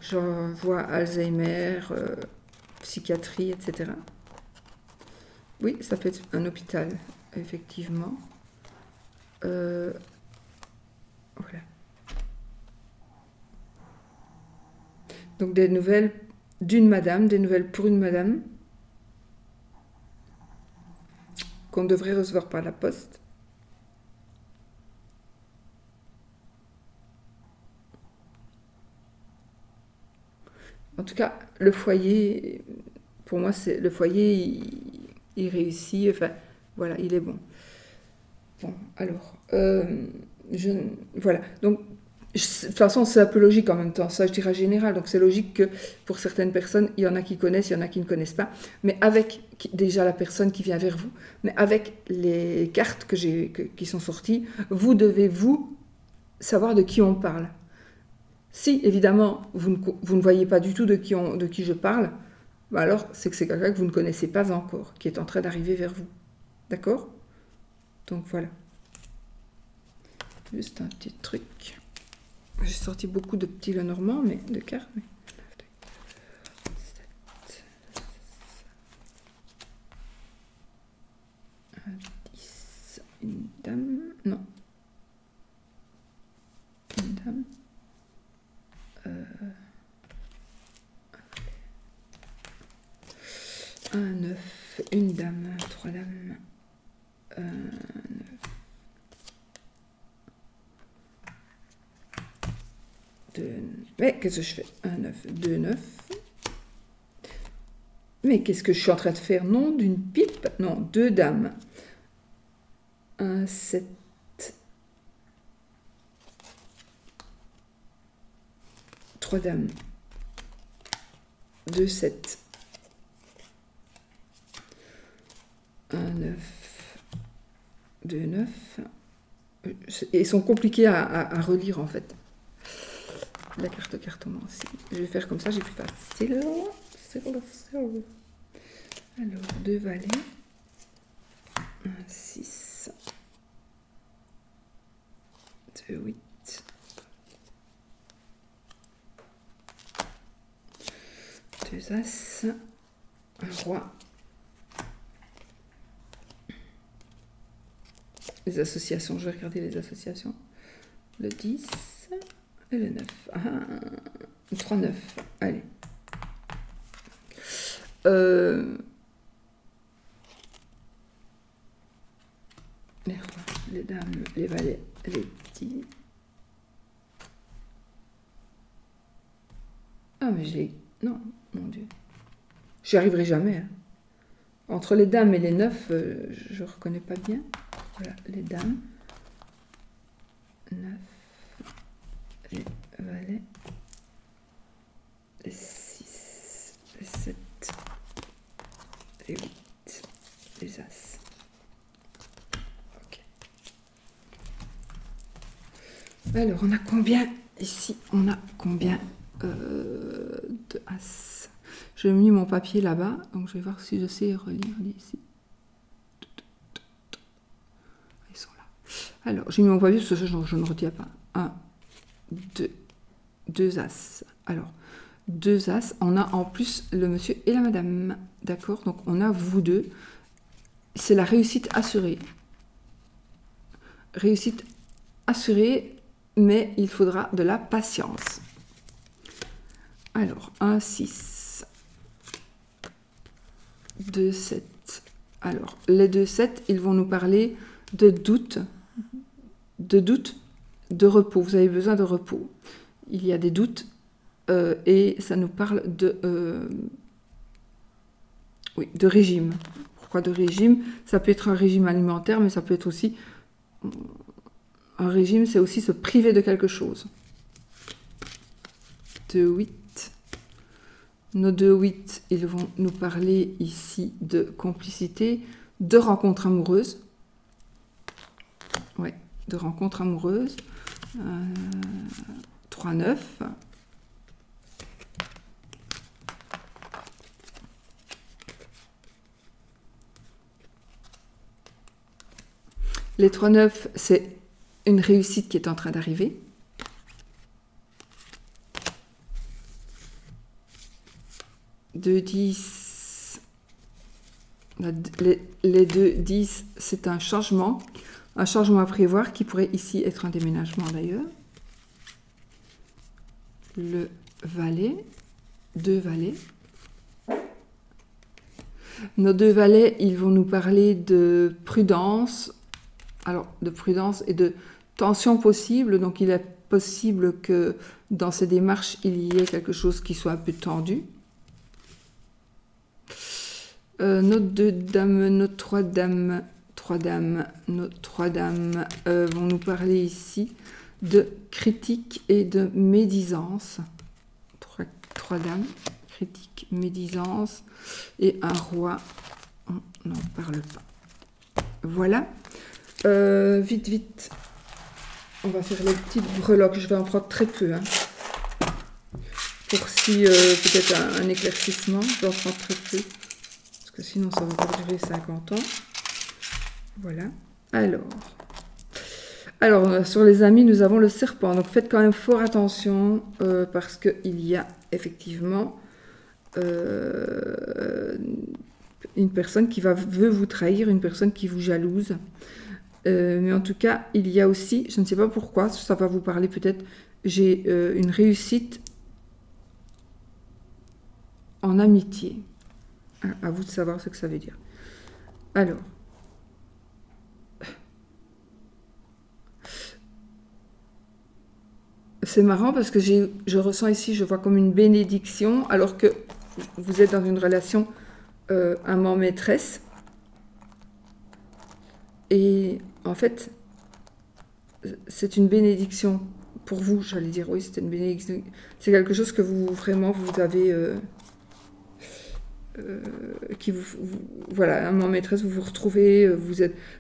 J'en vois Alzheimer, psychiatrie, etc. Oui, ça peut être un hôpital, effectivement. Voilà. Donc des nouvelles d'une madame, des nouvelles pour une madame qu'on devrait recevoir par la poste. En tout cas, le foyer, pour moi, c'est le foyer, il réussit, enfin, voilà, il est bon. Bon, alors, voilà. Donc, De toute façon, c'est un peu logique en même temps, ça je dirais général, donc c'est logique que pour certaines personnes, il y en a qui connaissent, il y en a qui ne connaissent pas, mais avec déjà la personne qui vient vers vous, mais avec les cartes qui sont sorties, vous devez savoir de qui on parle. Si évidemment vous ne voyez pas du tout de qui je parle, bah alors c'est que c'est quelqu'un que vous ne connaissez pas encore, qui est en train d'arriver vers vous. D'accord? Donc voilà. Juste un petit truc. J'ai sorti beaucoup de petits Lenormand, mais de cartes. Mais... 10, une dame, non. Une dame. Un 9, une dame, 3 dames. 9. Mais qu'est-ce que je fais? 1, 9, 2, 9. Mais qu'est-ce que je suis en train de faire? Non, d'une pipe. Non, 2 dames. 1, 7. 3 dames. 2, 7. 1, 9. 2, 9. Ils sont compliqués à relire en fait. La carte cartomancie. Je vais faire comme ça, j'ai plus facile. Alors, 2 valets. 1, 6. 2, 8. 2 as. Un roi. Les associations, je vais regarder les associations. Le 10 et le 9. Ah, 3, 9. Allez. Les rois, les dames, les valets, les petits. Ah, mais j'ai... Non, mon Dieu. J'y arriverai jamais. Hein. Entre les dames et les 9, je ne reconnais pas bien. Voilà, les dames. 9. Les valets. Les 6. Les 7. Les 8. Les as. Ok. Alors, on a combien? Ici, on a combien de as? J'ai mis mon papier là-bas, donc je vais voir si je sais relire d'ici. Ils sont là. Alors, j'ai mis mon papier parce que je ne retiens pas. 1, 2, 2 as. Alors, 2 as, on a en plus le monsieur et la madame. D'accord? Donc, on a vous deux. C'est la réussite assurée. Réussite assurée, mais il faudra de la patience. Alors, 1, 6. 2, 7. Alors, les 2, 7, ils vont nous parler de doute, de repos. Vous avez besoin de repos. Il y a des doutes et ça nous parle de régime. Pourquoi de régime? Ça peut être un régime alimentaire, mais ça peut être aussi... Un régime, c'est aussi se priver de quelque chose. 2, 8. Nos 2, 8, ils vont nous parler ici de complicité, de rencontres amoureuses. Ouais, de rencontres amoureuses. 3, 9. Les 3, 9, c'est une réussite qui est en train d'arriver. Deux 10, les 2 10, c'est un changement à prévoir qui pourrait ici être un déménagement d'ailleurs. Le valet, 2 valets. Nos 2 valets, ils vont nous parler de prudence, alors de prudence et de tension possible. Donc il est possible que dans ces démarches, il y ait quelque chose qui soit un peu tendu. Nos 2 dames, nos 3 dames, nos 3 dames vont nous parler ici de critique et de médisance. Trois dames, critique, médisance et un roi. On n'en parle pas. Voilà. Vite, vite. On va faire les petites breloques. Je vais en prendre très peu. Hein. Pour si peut-être un éclaircissement, je vais en prendre très peu. Parce que sinon, ça va pas durer 50 ans. Voilà. Alors, sur les amis, nous avons le serpent. Donc, faites quand même fort attention parce qu'il y a effectivement une personne qui veut vous trahir, une personne qui vous jalouse. Mais en tout cas, il y a aussi, je ne sais pas pourquoi, ça va vous parler peut-être, j'ai une réussite en amitié. À vous de savoir ce que ça veut dire. Alors, c'est marrant parce que je ressens ici, je vois comme une bénédiction, alors que vous êtes dans une relation amant-maîtresse. Et en fait, c'est une bénédiction pour vous, j'allais dire, oui, c'est une bénédiction. C'est quelque chose que vraiment, vous avez... voilà, amant maîtresse, vous vous retrouvez,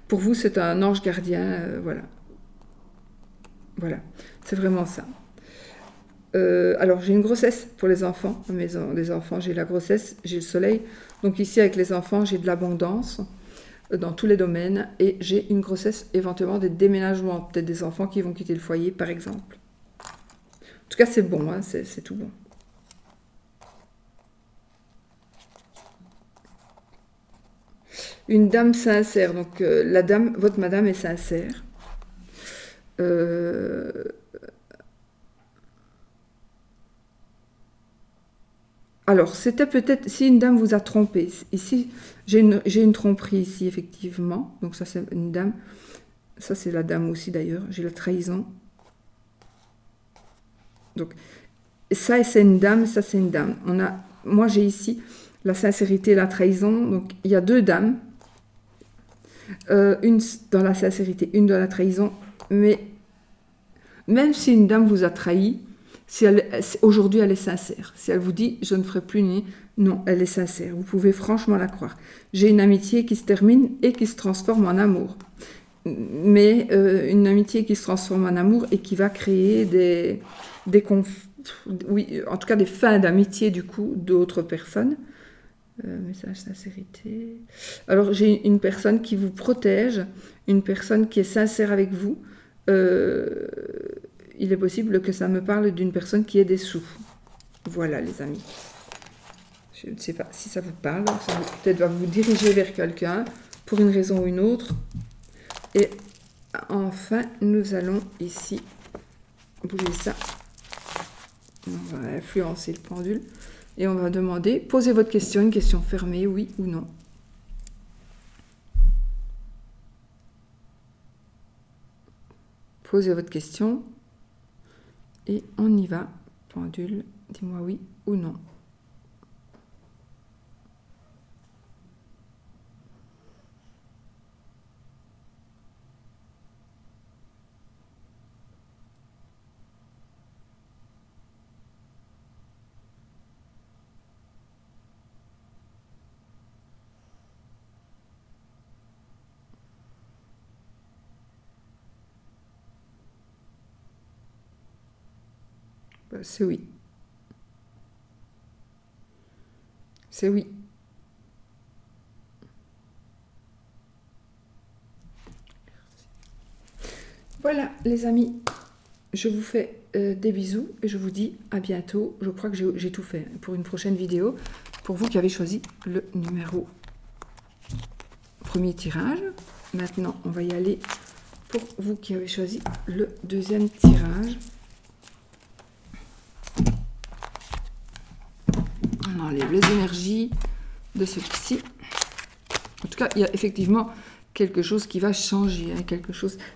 pour vous, c'est un ange gardien, voilà. Voilà, c'est vraiment ça. Alors, j'ai une grossesse pour les enfants. Les enfants, j'ai la grossesse, j'ai le soleil. Donc ici, avec les enfants, j'ai de l'abondance dans tous les domaines. Et j'ai une grossesse, éventuellement des déménagements, peut-être des enfants qui vont quitter le foyer, par exemple. En tout cas, c'est bon, hein, c'est tout bon. Une dame sincère. Donc, votre madame est sincère. Alors, c'était peut-être si une dame vous a trompé. Ici, j'ai une tromperie ici, effectivement. Donc ça, c'est une dame. Ça, c'est la dame aussi, d'ailleurs. J'ai la trahison. Donc, ça, c'est une dame, ça, c'est une dame. Moi, j'ai ici la sincérité et la trahison. Donc, il y a deux dames. Une dans la sincérité, une dans la trahison. Mais même si une dame vous a trahi, aujourd'hui, elle est sincère. Si elle vous dit « je ne ferai plus ni », non, elle est sincère. Vous pouvez franchement la croire. J'ai une amitié qui se termine et qui se transforme en amour. Mais une amitié qui se transforme en amour et qui va créer des conflits, oui, en tout cas des fins d'amitié du coup d'autres personnes. Message sincérité. Alors, j'ai une personne qui vous protège, une personne qui est sincère avec vous. Il est possible que ça me parle d'une personne qui ait des sous. Voilà, les amis. Je ne sais pas si ça vous parle. Ça peut-être va vous diriger vers quelqu'un pour une raison ou une autre. Et enfin, nous allons ici bouger ça. On va influencer le pendule. Et on va demander, posez votre question, une question fermée, oui ou non. Posez votre question. Et on y va. Pendule, dis-moi oui ou non. C'est oui. C'est oui. Voilà, les amis. Je vous fais des bisous et je vous dis à bientôt. Je crois que j'ai tout fait pour une prochaine vidéo. Pour vous qui avez choisi le numéro premier tirage. Maintenant, on va y aller pour vous qui avez choisi le deuxième tirage. On enlève les énergies de celui-ci. En tout cas, il y a effectivement quelque chose qui va changer. Hein,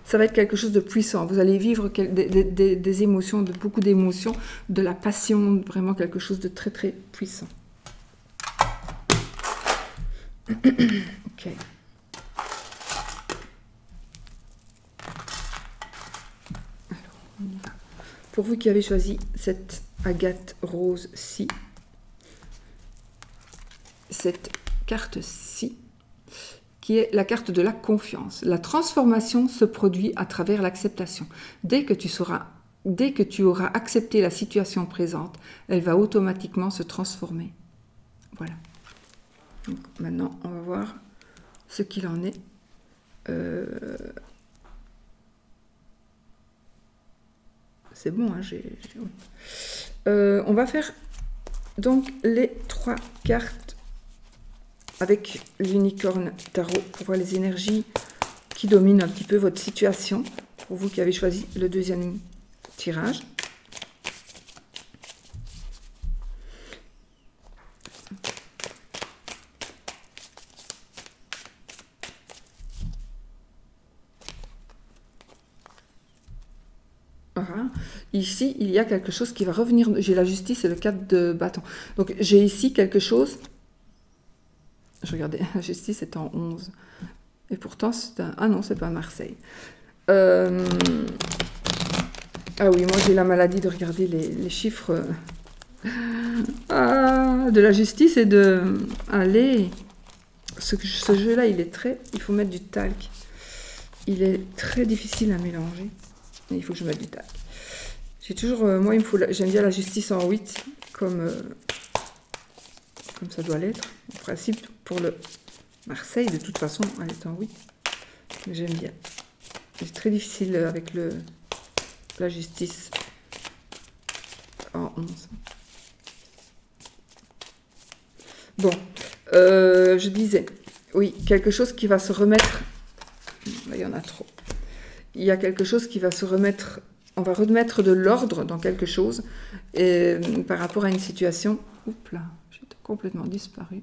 ça va être quelque chose de puissant. Vous allez vivre des émotions, beaucoup d'émotions, de la passion, vraiment quelque chose de très très puissant. Ok. Alors, pour vous qui avez choisi cette agate rose-ci, cette carte-ci, qui est la carte de la confiance. La transformation se produit à travers l'acceptation. Dès que tu auras accepté la situation présente, elle va automatiquement se transformer. Voilà. Donc, maintenant, on va voir ce qu'il en est. C'est bon, hein, on va faire donc les 3 cartes avec l'unicorne tarot pour voir les énergies qui dominent un petit peu votre situation. Pour vous qui avez choisi le deuxième tirage. Voilà. Ici, il y a quelque chose qui va revenir. J'ai la justice et le 4 de bâton. Donc, j'ai ici quelque chose. Je regardais, la justice est en 11. Et pourtant, c'est un... Ah non, c'est pas Marseille. Ah oui, moi, j'ai la maladie de regarder les chiffres de la justice et de... Allez, ce jeu-là, il est très... Il faut mettre du talc. Il est très difficile à mélanger. Il faut que je mette du talc. J'ai toujours... moi, j'aime bien la justice en 8, comme ça doit l'être. En principe, pour le Marseille, de toute façon, elle est en 8. J'aime bien. C'est très difficile avec la justice en 11. Bon, je disais, oui, quelque chose qui va se remettre... Là, il y en a trop. Il y a quelque chose qui va se remettre... On va remettre de l'ordre dans quelque chose par rapport à une situation... Oups là, j'ai complètement disparu.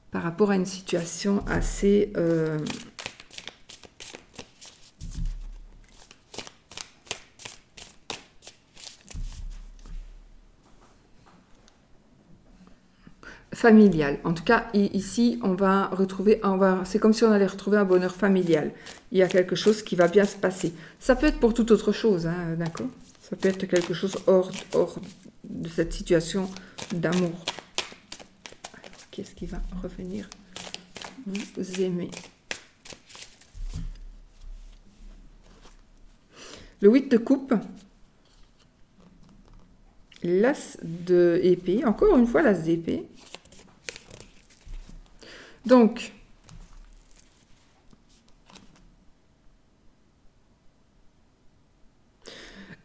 Par rapport à une situation assez... familial. En tout cas, ici, on va retrouver, c'est comme si on allait retrouver un bonheur familial. Il y a quelque chose qui va bien se passer. Ça peut être pour toute autre chose, hein, d'accord? Ça peut être quelque chose hors de cette situation d'amour. Qu'est-ce qui va revenir vous aimer? Le 8 de coupe. L'as de épée. Encore une fois, l'as d'épée. Donc,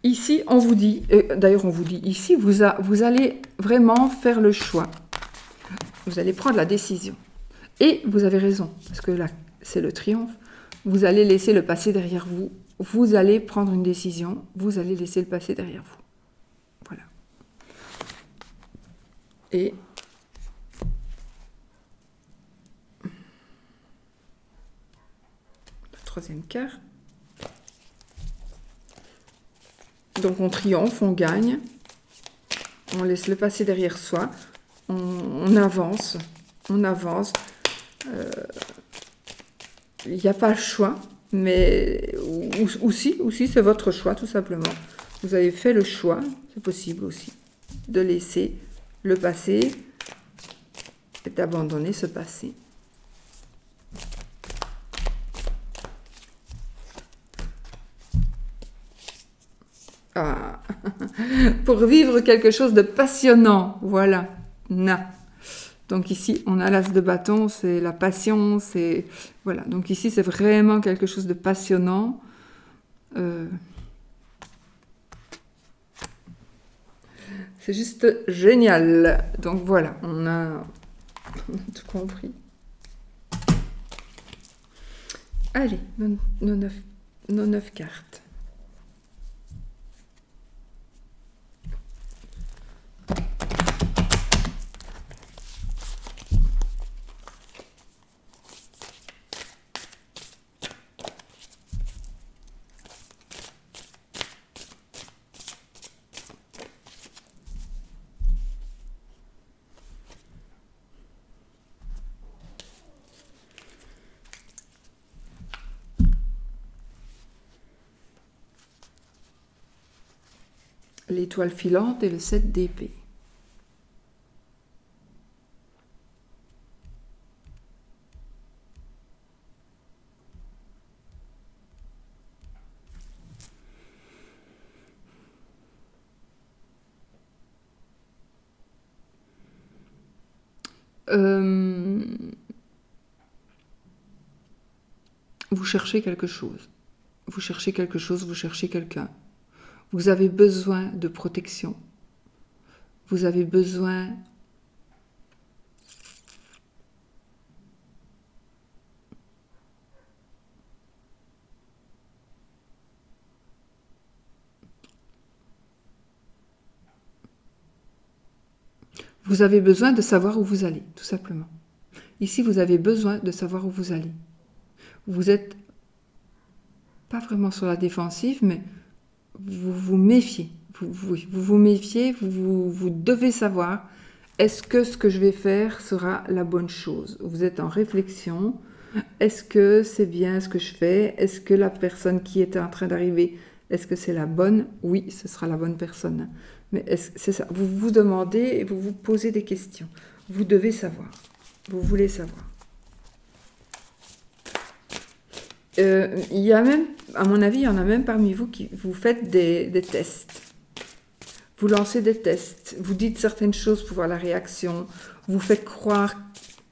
ici, on vous dit, d'ailleurs on vous dit, ici, vous allez vraiment faire le choix. Vous allez prendre la décision. Et vous avez raison, parce que là, c'est le triomphe. Vous allez laisser le passé derrière vous. Vous allez prendre une décision. Vous allez laisser le passé derrière vous. Voilà. Et... troisième carte. Donc on triomphe, on gagne, on laisse le passé derrière soi, on avance, on avance. Il n'y a pas le choix, mais aussi c'est votre choix tout simplement. Vous avez fait le choix, c'est possible aussi, de laisser le passé et d'abandonner ce passé. Ah. Pour vivre quelque chose de passionnant, voilà. Na. Donc ici, on a l'as de bâton, c'est la passion, c'est... Voilà, donc ici, c'est vraiment quelque chose de passionnant. C'est juste génial. Donc voilà, on a tout compris. Allez, nos 9 cartes. l'étoile filante et le 7 d'épée. Vous cherchez quelque chose. Vous cherchez quelque chose, vous cherchez quelqu'un. Vous avez besoin de protection. Vous avez besoin vous avez besoin de savoir où vous allez, tout simplement. Ici, vous avez besoin de savoir où vous allez. Vous n'êtes pas vraiment sur la défensive, mais vous vous méfiez. Vous méfiez, vous devez savoir, est-ce que ce que je vais faire sera la bonne chose? Vous êtes en réflexion. Est-ce que c'est bien ce que je fais? Est-ce que la personne qui est en train d'arriver, est-ce que c'est la bonne? Oui, ce sera la bonne personne. Mais c'est ça. Vous vous demandez et vous vous posez des questions. Vous devez savoir. Vous voulez savoir. Il y a même, à mon avis, il y en a même parmi vous qui vous faites des tests. Vous lancez des tests. Vous dites certaines choses pour voir la réaction. Vous faites croire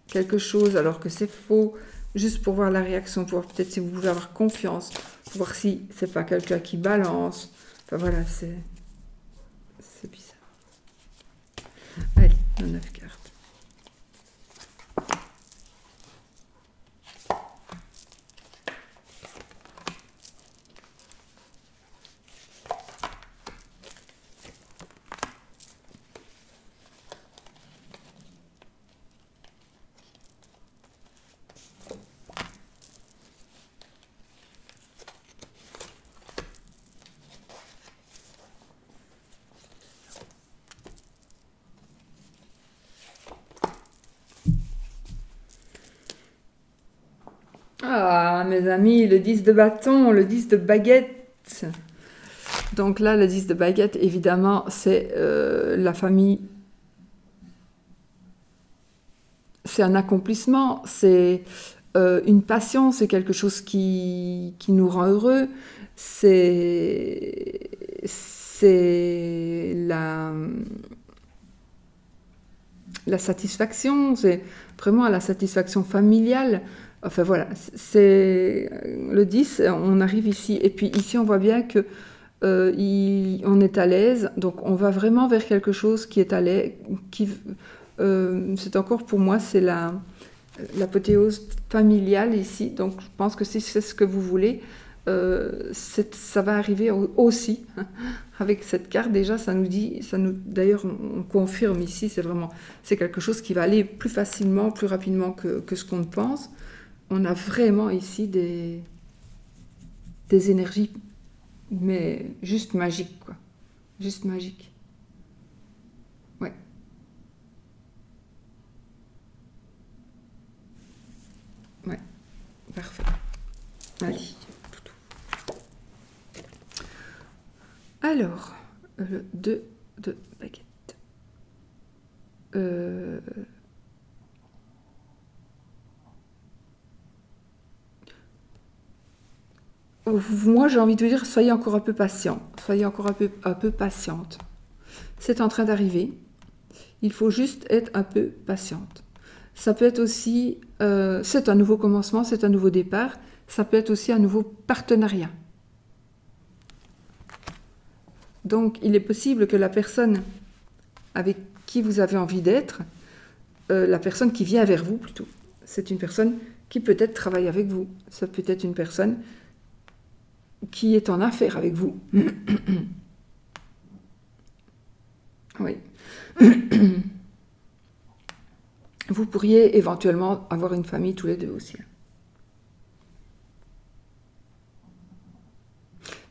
quelque chose alors que c'est faux, juste pour voir la réaction, pour voir peut-être si vous pouvez avoir confiance, pour voir si c'est pas quelqu'un qui balance. Enfin voilà, c'est bizarre. Allez, nos 9 cartes. Ah, mes amis, le 10 de bâton, le 10 de baguette. Donc là, le 10 de baguette, évidemment, c'est la famille. C'est un accomplissement, c'est une passion, c'est quelque chose qui nous rend heureux. C'est la satisfaction, c'est vraiment la satisfaction familiale. Enfin voilà, c'est le 10, on arrive ici. Et puis ici, on voit bien que on est à l'aise, donc on va vraiment vers quelque chose qui est à l'aise. C'est encore pour moi, c'est l'apothéose familiale ici. Donc je pense que si c'est ce que vous voulez, ça va arriver aussi. Avec cette carte, déjà, d'ailleurs, on confirme ici, c'est quelque chose qui va aller plus facilement, plus rapidement que ce qu'on pense. On a vraiment ici des énergies, mais juste magiques, quoi. Juste magiques. Ouais. Ouais. Parfait. Allez. Alors, le 2 de baguette. Moi, j'ai envie de vous dire, soyez encore un peu patient. Soyez encore un peu patiente. C'est en train d'arriver. Il faut juste être un peu patiente. Ça peut être aussi, c'est un nouveau commencement, c'est un nouveau départ. Ça peut être aussi un nouveau partenariat. Donc, il est possible que la personne avec qui vous avez envie d'être, la personne qui vient vers vous plutôt, c'est une personne qui peut-être travaille avec vous. Ça peut être une personne qui est en affaire avec vous. Oui. Vous pourriez éventuellement avoir une famille tous les deux aussi.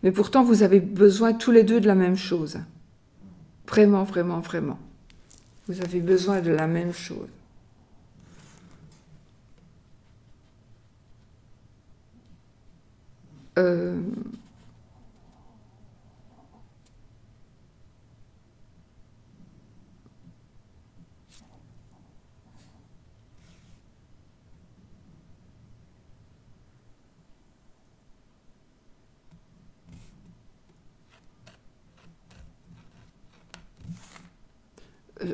Mais pourtant, vous avez besoin tous les deux de la même chose. Vraiment, vraiment, vraiment. Vous avez besoin de la même chose.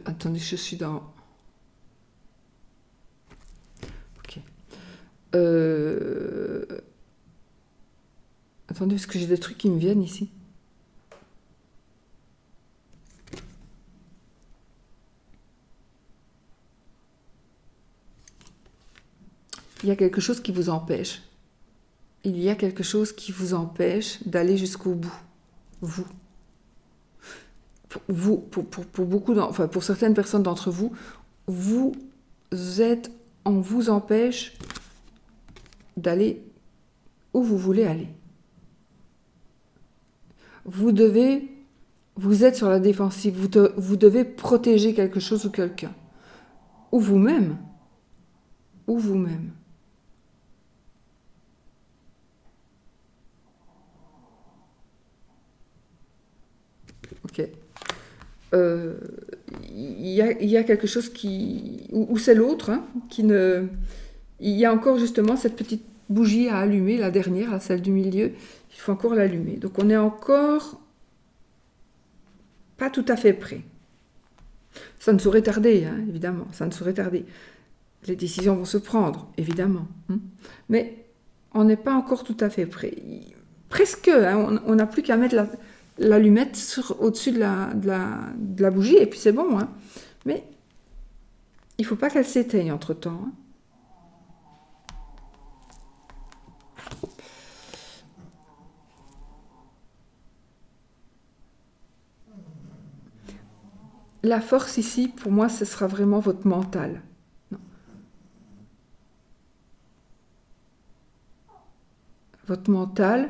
Attendez, je suis dans... Ok. Attendez, parce que j'ai des trucs qui me viennent ici. Il y a quelque chose qui vous empêche. Il y a quelque chose qui vous empêche d'aller jusqu'au bout. Vous. Pour beaucoup, enfin pour certaines personnes d'entre vous, vous êtes, on vous empêche d'aller où vous voulez aller. Vous êtes sur la défensive, vous devez protéger quelque chose ou quelqu'un. Ou vous-même. Ou vous-même. Ok. Il y a quelque chose qui... Ou c'est l'autre, hein, qui ne... Il y a encore justement cette petite bougie à allumer, la dernière, celle du milieu. Il faut encore l'allumer. Donc on est encore pas tout à fait prêt. Ça ne saurait tarder, hein, évidemment. Ça ne saurait tarder. Les décisions vont se prendre, évidemment. Hein. Mais on n'est pas encore tout à fait prêt. Presque, hein, on n'a plus qu'à mettre l'allumette au-dessus de la bougie, et puis c'est bon. Hein. Mais il ne faut pas qu'elle s'éteigne entre-temps. Hein. La force ici, pour moi, ce sera vraiment votre mental. Non. Votre mental,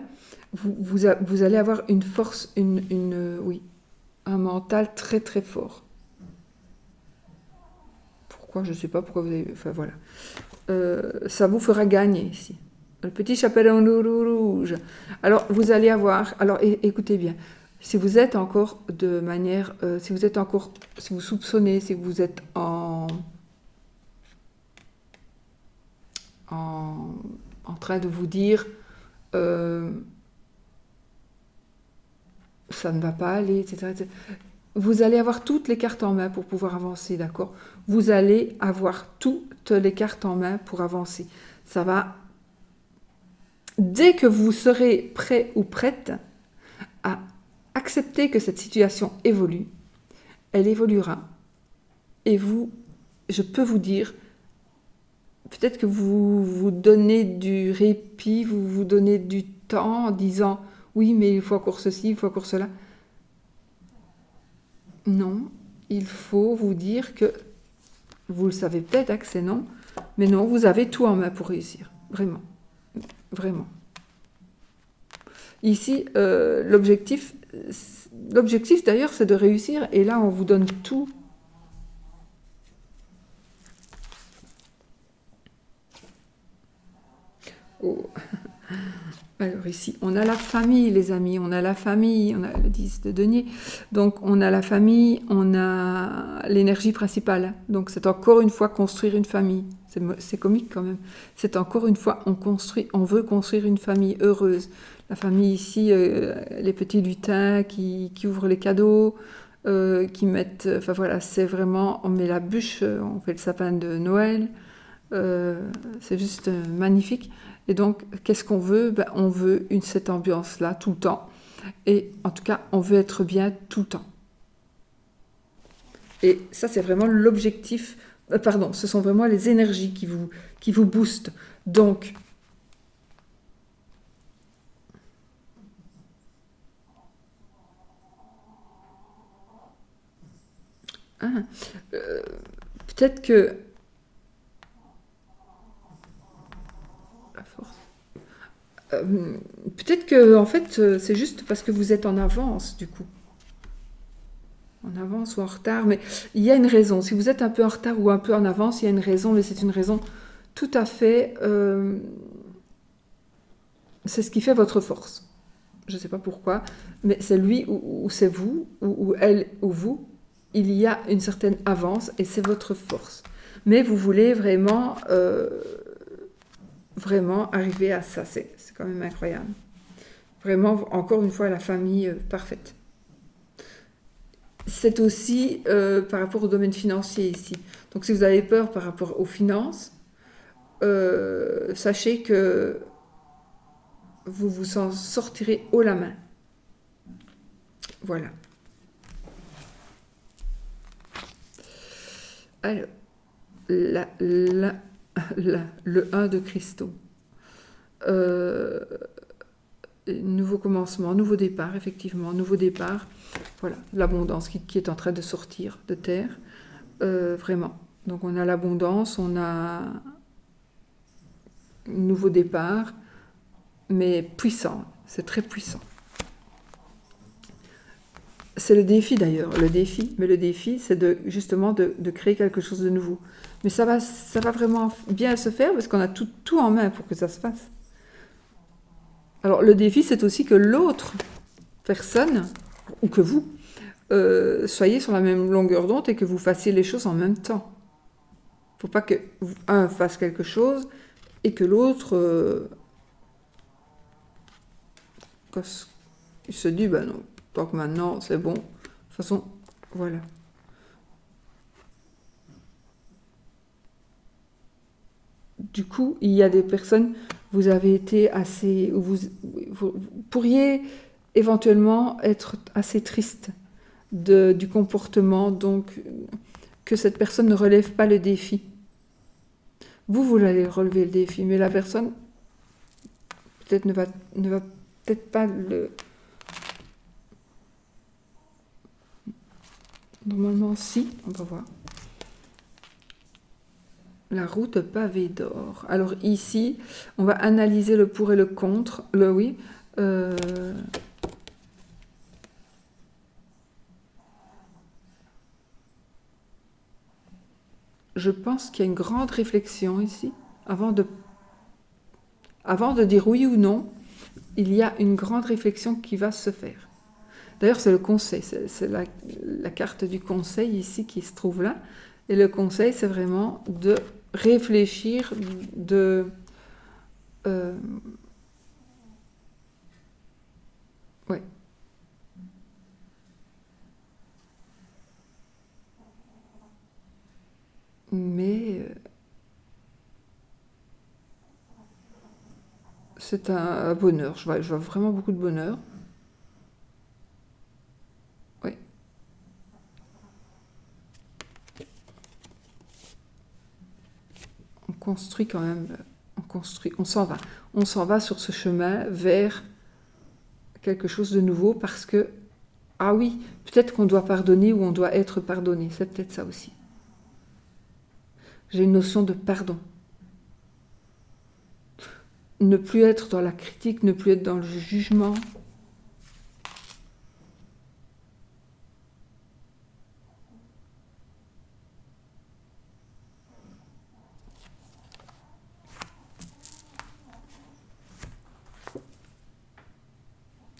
vous allez avoir une force, oui, un mental très très fort. Pourquoi? Je ne sais pas pourquoi vous avez... Enfin voilà. Ça vous fera gagner ici. Le petit chaperon rouge. Alors vous allez avoir... Alors écoutez bien. Si vous êtes encore de manière... si vous soupçonnez, si vous êtes en train de vous dire... ça ne va pas aller, etc., etc. Vous allez avoir toutes les cartes en main pour pouvoir avancer, d'accord? Vous allez avoir toutes les cartes en main pour avancer. Ça va... Dès que vous serez prêt ou prête à accepter que cette situation évolue, elle évoluera. Et vous, je peux vous dire, peut-être que vous vous donnez du répit, vous vous donnez du temps en disant « Oui, mais il faut encore ceci, il faut encore cela ». Non, il faut vous dire que, vous le savez peut-être que c'est non, mais non, vous avez tout en main pour réussir. Vraiment. Vraiment. Ici, l'objectif d'ailleurs, c'est de réussir, et là, on vous donne tout. Oh. Alors ici, on a la famille, les amis, on a la famille, on a le 10 de denier, donc on a la famille, on a l'énergie principale, donc c'est encore une fois construire une famille, c'est comique quand même, c'est encore une fois, on veut construire une famille heureuse, la famille ici, les petits lutins qui ouvrent les cadeaux, qui mettent, enfin voilà, c'est vraiment, on met la bûche, on fait le sapin de Noël, c'est juste magnifique. Et donc, qu'est-ce qu'on veut? On veut cette ambiance-là tout le temps. Et en tout cas, on veut être bien tout le temps. Et ça, c'est vraiment l'objectif. Pardon, ce sont vraiment les énergies qui vous boostent. Donc, peut-être que... La force. Peut-être que, en fait, c'est juste parce que vous êtes en avance, du coup. En avance ou en retard, mais il y a une raison. Si vous êtes un peu en retard ou un peu en avance, il y a une raison, mais c'est une raison tout à fait... c'est ce qui fait votre force. Je ne sais pas pourquoi, mais c'est lui ou c'est vous, ou elle ou vous. Il y a une certaine avance et c'est votre force. Mais vous voulez vraiment... vraiment arriver à ça, c'est quand même incroyable. Vraiment, encore une fois, la famille parfaite. c'est aussi par rapport au domaine financier ici. Donc si vous avez peur par rapport aux finances, sachez que vous vous en sortirez haut la main. Voilà. Alors, le 1 de Christo. Nouveau commencement, nouveau départ, effectivement, nouveau départ. Voilà, l'abondance qui est en train de sortir de terre, vraiment. Donc on a l'abondance, on a un nouveau départ, mais puissant, c'est très puissant. C'est le défi d'ailleurs, le défi c'est justement de créer quelque chose de nouveau. Mais ça va vraiment bien se faire parce qu'on a tout en main pour que ça se fasse. Alors le défi c'est aussi que l'autre personne, ou que vous, soyez sur la même longueur d'onde et que vous fassiez les choses en même temps. Il ne faut pas que un fasse quelque chose et que l'autre il se dit ben non, tant que maintenant c'est bon. De toute façon, voilà. Du coup, il y a des personnes, vous avez été assez, vous pourriez éventuellement être assez triste du comportement, donc que cette personne ne relève pas le défi. Vous allez relever le défi, mais la personne peut-être ne va peut-être pas le... Normalement, si, on va voir. La route pavée d'or. Alors ici, on va analyser le pour et le contre. Le oui. Je pense qu'il y a une grande réflexion ici. Avant de dire oui ou non, il y a une grande réflexion qui va se faire. D'ailleurs, c'est le conseil. C'est la carte du conseil ici qui se trouve là. Et le conseil, c'est vraiment de réfléchir, ouais. Mais c'est un bonheur. Je vois vraiment beaucoup de bonheur. Oui. On construit quand même. On s'en va. On s'en va sur ce chemin vers quelque chose de nouveau parce que, ah oui, peut-être qu'on doit pardonner ou on doit être pardonné. C'est peut-être ça aussi. J'ai une notion de pardon. Ne plus être dans la critique, ne plus être dans le jugement.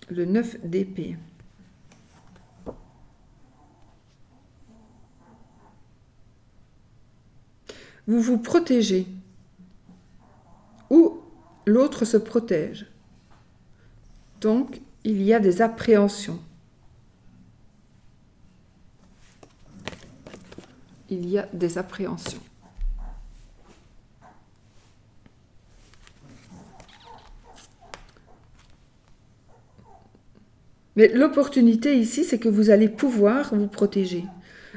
Le 9 d'épée. Vous vous protégez. Ou l'autre se protège. Donc, il y a des appréhensions. Il y a des appréhensions. Mais l'opportunité ici, c'est que vous allez pouvoir vous protéger.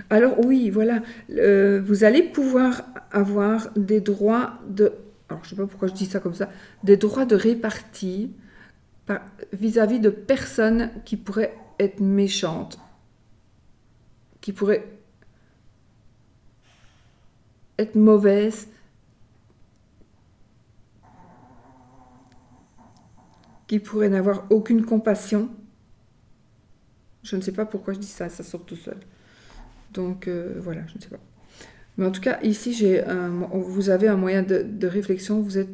Alors oui, voilà, vous allez pouvoir avoir des droits de... Alors je ne sais pas pourquoi je dis ça comme ça. Des droits de répartie vis-à-vis de personnes qui pourraient être méchantes. Qui pourraient être mauvaises. Qui pourraient n'avoir aucune compassion. Je ne sais pas pourquoi je dis ça, ça sort tout seul. Donc voilà, je ne sais pas. Mais en tout cas, ici, vous avez un moyen de réflexion. Vous êtes...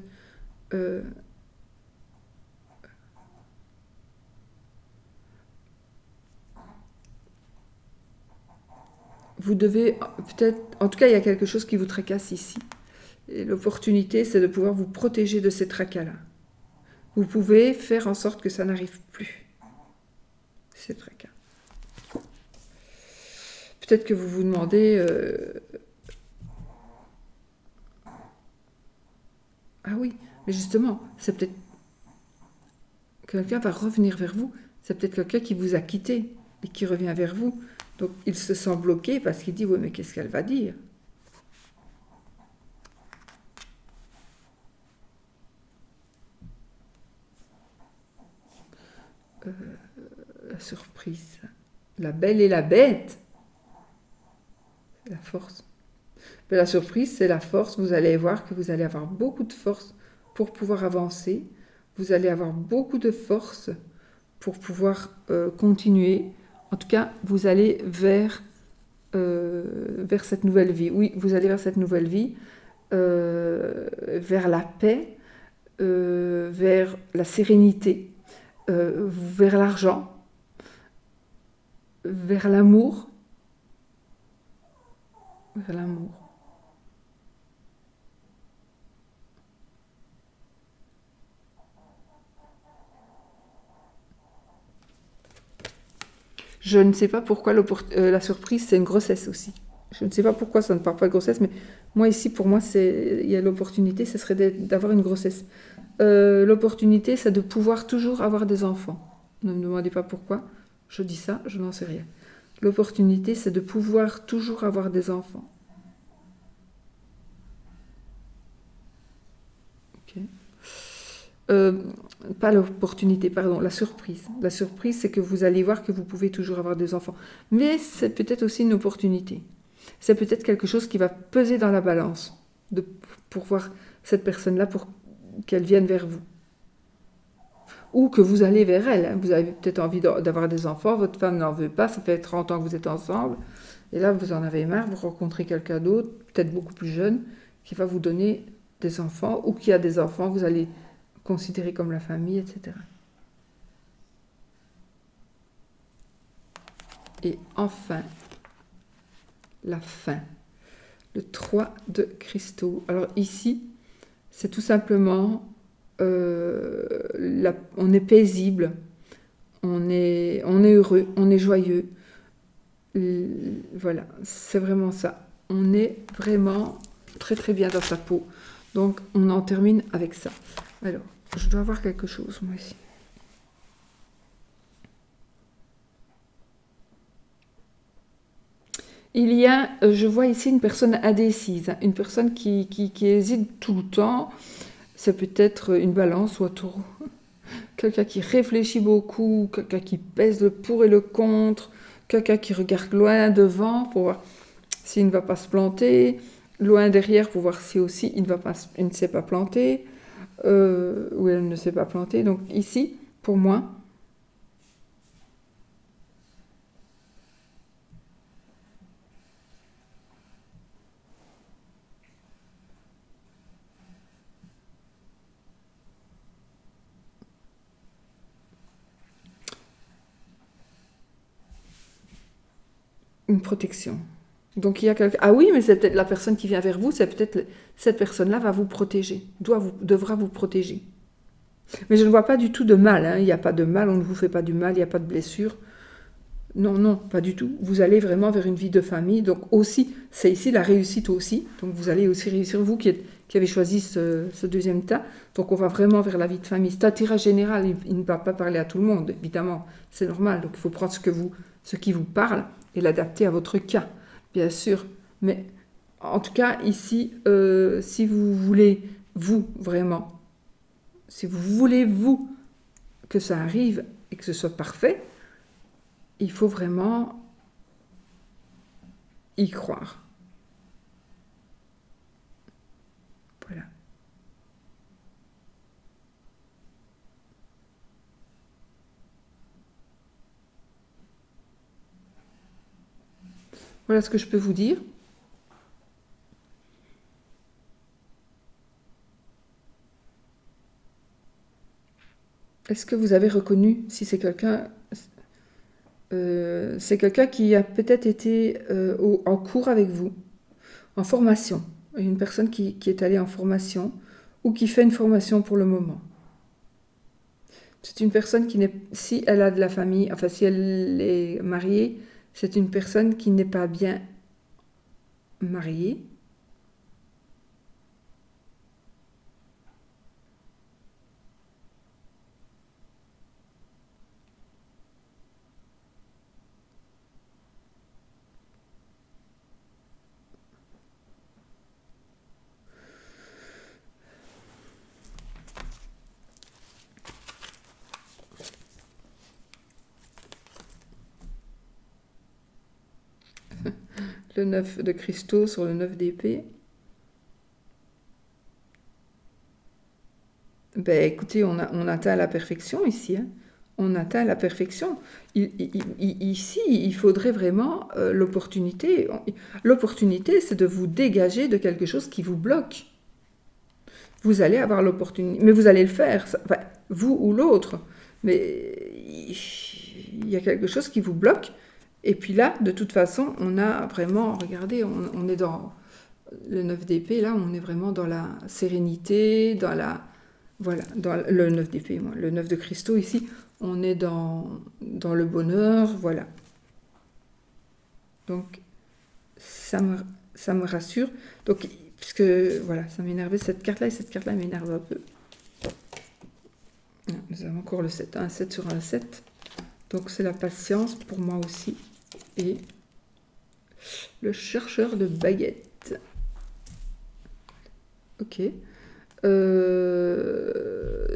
vous devez peut-être... En tout cas, il y a quelque chose qui vous tracasse ici. Et l'opportunité, c'est de pouvoir vous protéger de ces tracas-là. Vous pouvez faire en sorte que ça n'arrive plus. Ces tracas. Peut-être que vous vous demandez... Ah oui, mais justement, c'est peut-être quelqu'un va revenir vers vous. C'est peut-être quelqu'un qui vous a quitté et qui revient vers vous. Donc il se sent bloqué parce qu'il dit, oui, mais qu'est-ce qu'elle va dire? Euh, la surprise. La belle et la bête. La force. Mais la surprise, c'est la force. Vous allez voir que vous allez avoir beaucoup de force pour pouvoir avancer. Vous allez avoir beaucoup de force pour pouvoir continuer. En tout cas, vous allez vers cette nouvelle vie. Oui, vous allez vers cette nouvelle vie, vers la paix, vers la sérénité, vers l'argent, vers l'amour, vers l'amour. Je ne sais pas pourquoi la surprise, c'est une grossesse aussi. Je ne sais pas pourquoi ça ne parle pas de grossesse, mais moi ici, pour moi, il y a l'opportunité, ce serait d'avoir une grossesse. L'opportunité, c'est de pouvoir toujours avoir des enfants. Ne me demandez pas pourquoi, je dis ça, je n'en sais rien. L'opportunité, c'est de pouvoir toujours avoir des enfants. Ok. Pas l'opportunité, pardon, la surprise. La surprise, c'est que vous allez voir que vous pouvez toujours avoir des enfants. Mais c'est peut-être aussi une opportunité. C'est peut-être quelque chose qui va peser dans la balance pour voir cette personne-là, pour qu'elle vienne vers vous. Ou que vous allez vers elle. Vous avez peut-être envie d'avoir des enfants, votre femme n'en veut pas, ça fait 30 ans que vous êtes ensemble, et là vous en avez marre, vous rencontrez quelqu'un d'autre, peut-être beaucoup plus jeune, qui va vous donner des enfants, ou qui a des enfants, vous allez considérer comme la famille, etc. Et enfin, la fin. Le 3 de cristaux. Alors ici, c'est tout simplement, on est paisible, on est heureux, on est joyeux. Voilà, c'est vraiment ça. On est vraiment très très bien dans sa peau. Donc on en termine avec ça. Alors, je dois avoir quelque chose moi ici. Il y a, je vois ici une personne indécise, une personne qui hésite tout le temps. C'est peut-être une balance ou un taureau. Quelqu'un qui réfléchit beaucoup, quelqu'un qui pèse le pour et le contre, quelqu'un qui regarde loin devant pour voir s'il ne va pas se planter, loin derrière pour voir si aussi il ne s'est pas planté, ou elle ne s'est pas plantée. Donc ici, pour moi, une protection. Donc il y a quelqu'un... Ah oui, mais c'est peut-être la personne qui vient vers vous, c'est peut-être cette personne-là va vous protéger, devra vous protéger. Mais je ne vois pas du tout de mal, hein. Il n'y a pas de mal, on ne vous fait pas du mal, il n'y a pas de blessure. Non, non, pas du tout. Vous allez vraiment vers une vie de famille. Donc aussi, c'est ici la réussite aussi. Donc vous allez aussi réussir, vous qui avez choisi ce deuxième tas. Donc on va vraiment vers la vie de famille. C'est un tirage général, il ne va pas parler à tout le monde, évidemment. C'est normal. Donc il faut prendre ce qui vous parle et l'adapter à votre cas, bien sûr. Mais en tout cas, ici, si vous voulez, vous, vraiment, si vous voulez, vous, que ça arrive et que ce soit parfait, il faut vraiment y croire. Voilà. Voilà ce que je peux vous dire. Est-ce que vous avez reconnu si c'est quelqu'un qui a peut-être été en cours avec vous, en formation, une personne qui est allée en formation ou qui fait une formation pour le moment. C'est une personne qui n'est, si elle a de la famille, enfin si elle est mariée, c'est une personne qui n'est pas bien mariée. Le 9 de cristaux sur le 9 d'épée. Ben écoutez, on atteint la perfection ici. Hein. On atteint la perfection. Ici, il faudrait vraiment l'opportunité. L'opportunité, c'est de vous dégager de quelque chose qui vous bloque. Vous allez avoir l'opportunité, mais vous allez le faire, enfin, vous ou l'autre. Mais il y a quelque chose qui vous bloque. Et puis là, de toute façon, on a vraiment, regardez, on est dans le 9 d'épée, là, on est vraiment dans la sérénité, dans la... Voilà, dans le 9 d'épée, le 9 de cristaux ici, on est dans le bonheur, voilà. Donc, ça me rassure. Donc, puisque, voilà, ça m'énervait cette carte-là, et cette carte-là m'énerve un peu. Nous avons encore le 7, un 7 sur un 7. Donc, c'est la patience pour moi aussi. Et le chercheur de baguettes. Ok.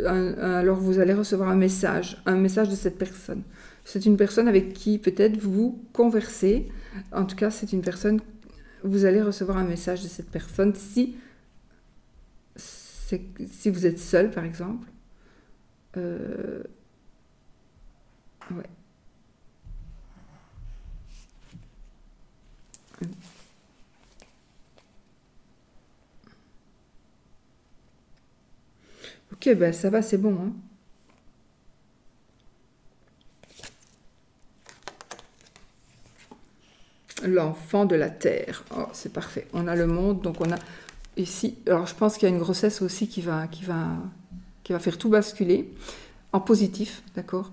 Alors vous allez recevoir un message de cette personne. C'est une personne avec qui peut-être vous conversez. En tout cas, c'est une personne. Vous allez recevoir un message de cette personne si vous êtes seul, par exemple. Ouais. Ok, ben ça va, c'est bon. Hein. L'enfant de la terre. Oh, c'est parfait. On a le monde, donc on a ici. Alors, je pense qu'il y a une grossesse aussi qui va faire tout basculer en positif, d'accord,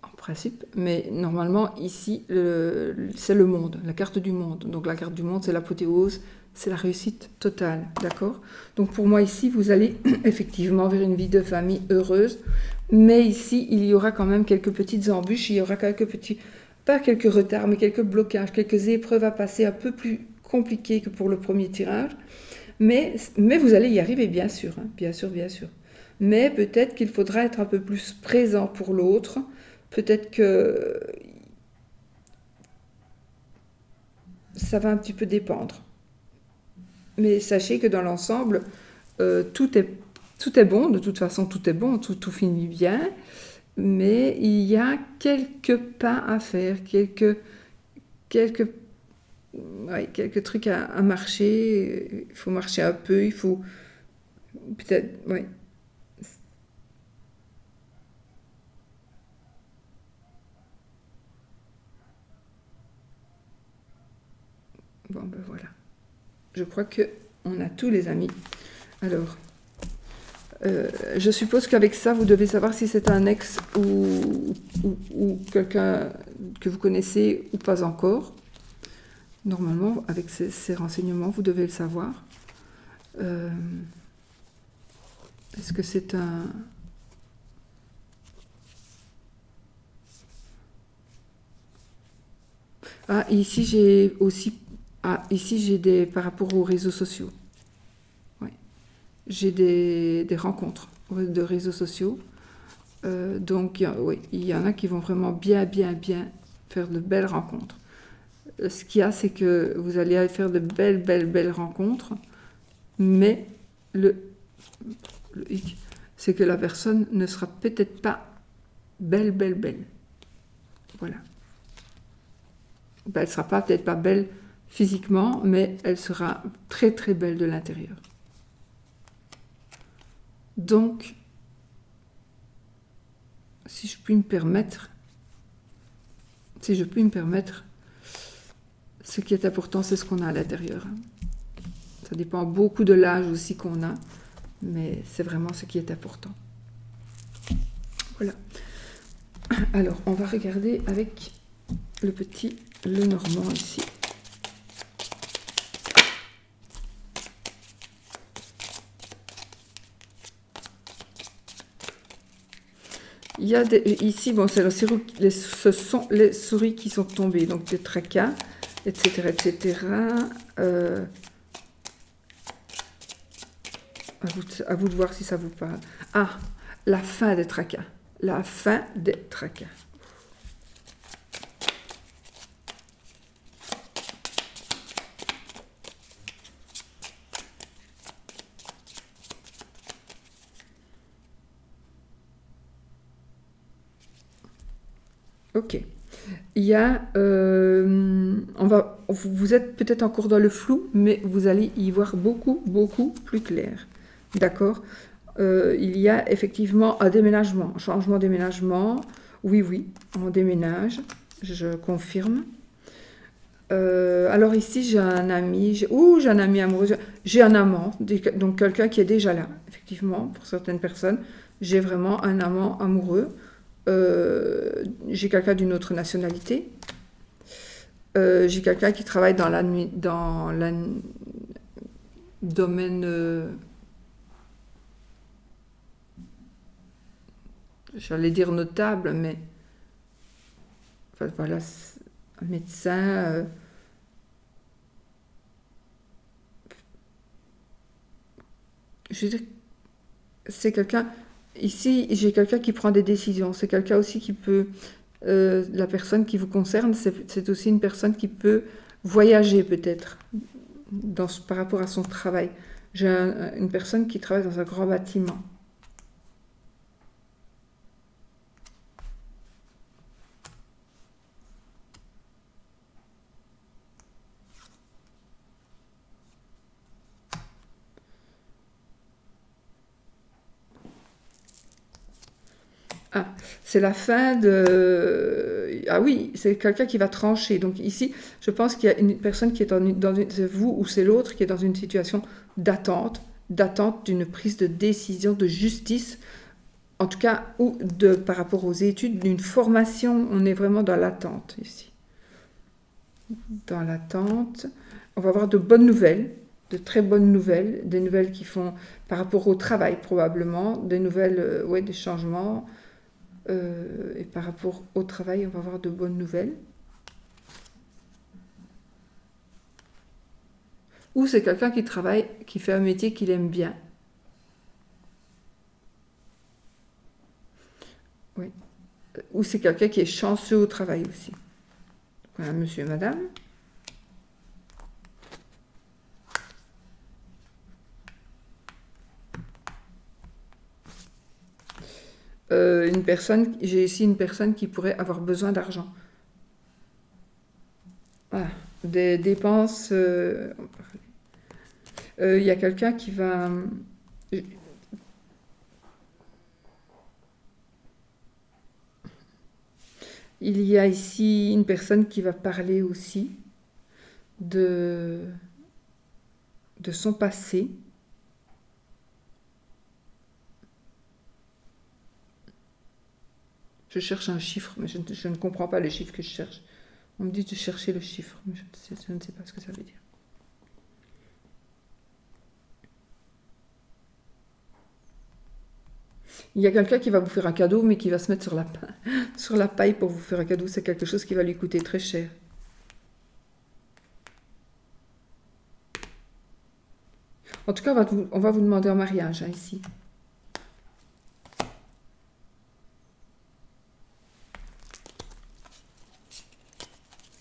en principe. Mais normalement, ici, c'est le monde, la carte du monde. Donc, la carte du monde, c'est l'apothéose, c'est la réussite totale, d'accord. Donc, pour moi, ici, vous allez effectivement vers une vie de famille heureuse. Mais ici, il y aura quand même quelques petites embûches, il y aura quelques petits... Pas quelques retards, mais quelques blocages, quelques épreuves à passer un peu plus compliquées que pour le premier tirage. Mais vous allez y arriver, bien sûr, hein, bien sûr, bien sûr. Mais peut-être qu'il faudra être un peu plus présent pour l'autre. Peut-être que ça va un petit peu dépendre. Mais sachez que dans l'ensemble, tout est bon. De toute façon, tout est bon, tout finit bien. Mais il y a quelques pas à faire, quelques trucs à marcher. Il faut marcher un peu, il faut peut-être, oui. Bon, ben voilà. Je crois que on a tous les amis. Alors, je suppose qu'avec ça, vous devez savoir si c'est un ex ou quelqu'un que vous connaissez ou pas encore. Normalement, avec ces renseignements, vous devez le savoir. Est-ce que c'est un... Ah, ici, j'ai aussi... Ah, ici, j'ai des... Par rapport aux réseaux sociaux. Oui. J'ai des rencontres de réseaux sociaux. Donc, oui, il y en a qui vont vraiment bien faire de belles rencontres. Ce qu'il y a, c'est que vous allez faire de belles rencontres, mais le hic, c'est que la personne ne sera peut-être pas belle. Voilà. Ben, elle sera peut-être pas belle physiquement, mais elle sera très belle de l'intérieur. Donc, si je puis me permettre, ce qui est important, c'est ce qu'on a à l'intérieur. Ça dépend beaucoup de l'âge aussi qu'on a, mais c'est vraiment ce qui est important. Voilà. Alors, on va regarder avec le petit Lenormand ici. Il y a ici, bon, c'est ce sont les souris qui sont tombées, donc des tracas, etc., etc. À vous de voir si ça vous parle. Ah, la fin des tracas. La fin des tracas. Ok. Il y a, vous êtes peut-être encore dans le flou, mais vous allez y voir beaucoup, beaucoup plus clair. D'accord. Il y a effectivement un déménagement, un changement de déménagement. Oui, oui, on déménage, je confirme. Alors ici, j'ai un ami, j'ai un ami amoureux, j'ai un amant, donc quelqu'un qui est déjà là, effectivement, pour certaines personnes. J'ai vraiment un amant amoureux. J'ai quelqu'un d'une autre nationalité. J'ai quelqu'un qui travaille dans le domaine, j'allais dire notable, mais enfin, voilà, un médecin. Je veux dire, c'est quelqu'un. Ici, j'ai quelqu'un qui prend des décisions. C'est quelqu'un aussi qui peut. La personne qui vous concerne, c'est aussi une personne qui peut voyager peut-être par rapport à son travail. J'ai une personne qui travaille dans un grand bâtiment. Ah, c'est la fin de... Ah oui, c'est quelqu'un qui va trancher. Donc ici, je pense qu'il y a une personne qui est c'est vous ou c'est l'autre qui est dans une situation d'attente d'une prise de décision de justice, en tout cas, ou par rapport aux études, d'une formation. On est vraiment dans l'attente ici. Dans l'attente. On va avoir de bonnes nouvelles, de très bonnes nouvelles, des nouvelles qui font par rapport au travail probablement, des nouvelles, ouais, des changements. Et par rapport au travail, on va avoir de bonnes nouvelles. Ou c'est quelqu'un qui travaille, qui fait un métier qu'il aime bien. Oui. Ou c'est quelqu'un qui est chanceux au travail aussi. Voilà, monsieur et madame. J'ai ici une personne qui pourrait avoir besoin d'argent. Voilà. Des dépenses. Il y a quelqu'un qui va. Il y a ici une personne qui va parler aussi de son passé. Je cherche un chiffre, mais je ne comprends pas le chiffre que je cherche. On me dit de chercher le chiffre, mais je ne sais pas ce que ça veut dire. Il y a quelqu'un qui va vous faire un cadeau, mais qui va se mettre sur la paille pour vous faire un cadeau. C'est quelque chose qui va lui coûter très cher. En tout cas, on va vous demander en mariage, hein, ici.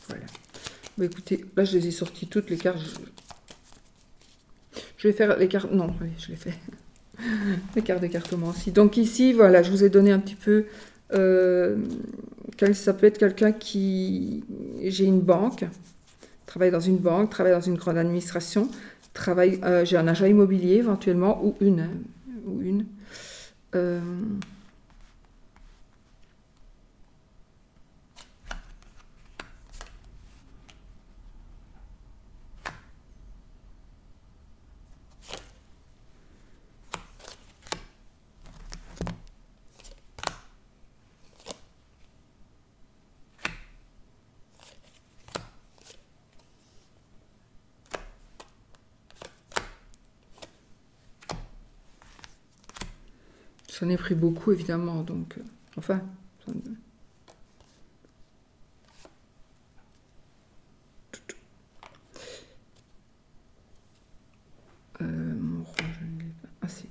Voilà. Bon, écoutez, là, je les ai sorties toutes, les cartes. Je vais faire les cartes... Non, allez, je les fais. Les cartes de cartomancie. Donc ici, voilà, je vous ai donné un petit peu... ça peut être quelqu'un qui... J'ai une banque, travaille dans une banque, travaille dans une grande administration, j'ai un agent immobilier éventuellement, ou une. Euh, J'en ai pris beaucoup, évidemment, donc... enfin... mon roi, je ne l'ai pas... Ah, si.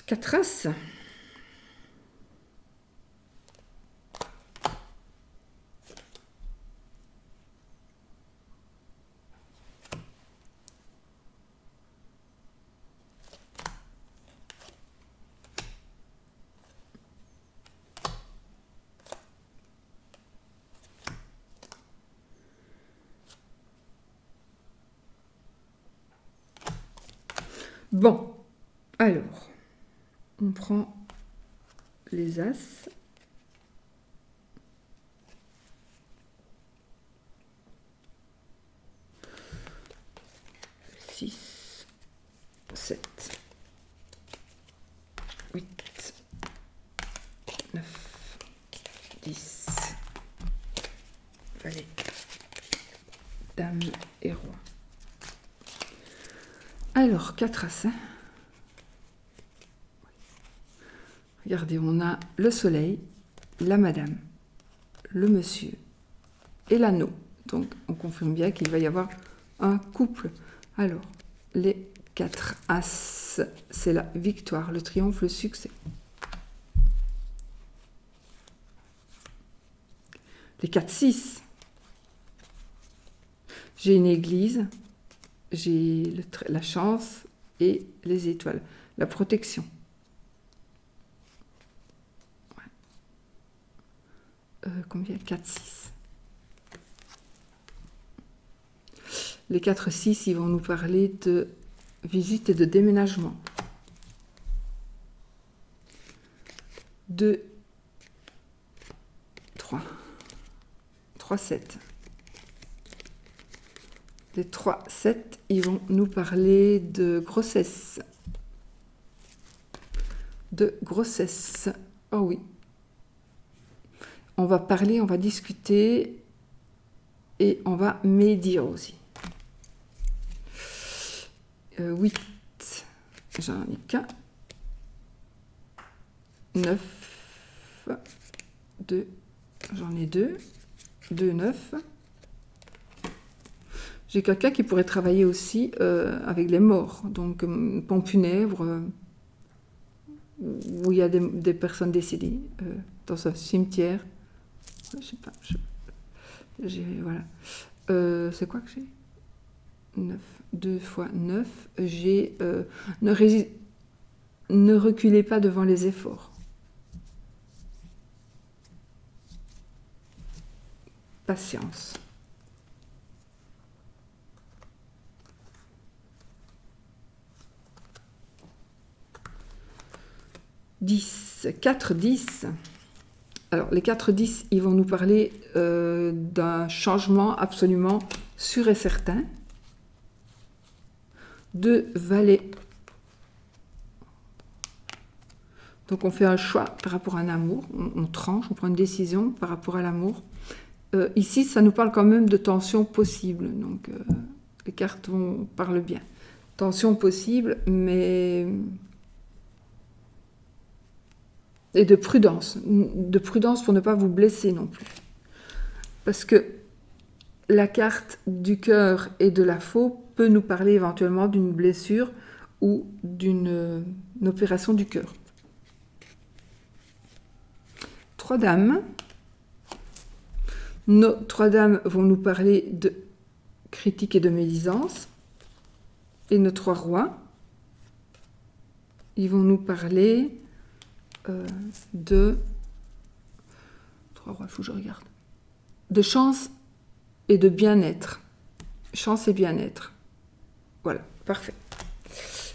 Quatre as. Bon, alors, on prend les as. Six, 7, 8, 9, 10, valet, dame et roi. Alors, 4 as. Regardez, on a le soleil, la madame, le monsieur et l'anneau. Donc, on confirme bien qu'il va y avoir un couple. Alors, les 4 as, c'est la victoire, le triomphe, le succès. Les 4-6. J'ai une église, j'ai la chance et les étoiles. La protection. Combien? 4-6. Les 4-6, ils vont nous parler de visite et de déménagement. 2, 3. 3-7. Les 3-7, ils vont nous parler de grossesse. De grossesse. Oh oui. On va parler, on va discuter et on va médire aussi. 8, j'en ai qu'un. 9, 2, j'en ai 2. 2, 9. J'ai quelqu'un qui pourrait travailler aussi avec les morts, donc pompe funèbre, où il y a des personnes décédées, dans un cimetière. Je sais pas. Voilà. C'est quoi que j'ai? 9. 2 fois 9. J'ai... ne reculez pas devant les efforts. Patience. 10. 4, 10. Alors, les 4-10, ils vont nous parler d'un changement absolument sûr et certain. 2 valets. Donc, on fait un choix par rapport à un amour. On tranche, on prend une décision par rapport à l'amour. Ici, ça nous parle quand même de tension possible. Donc, les cartes parlent bien. Tension possible, mais... Et de prudence pour ne pas vous blesser non plus. Parce que la carte du cœur et de la faux peut nous parler éventuellement d'une blessure ou d'une opération du cœur. 3 dames. Nos 3 dames vont nous parler de critique et de médisance. Et nos 3 rois, ils vont nous parler... de 3 rois, il faut que je regarde. De chance et de bien-être. Chance et bien-être. Voilà, parfait.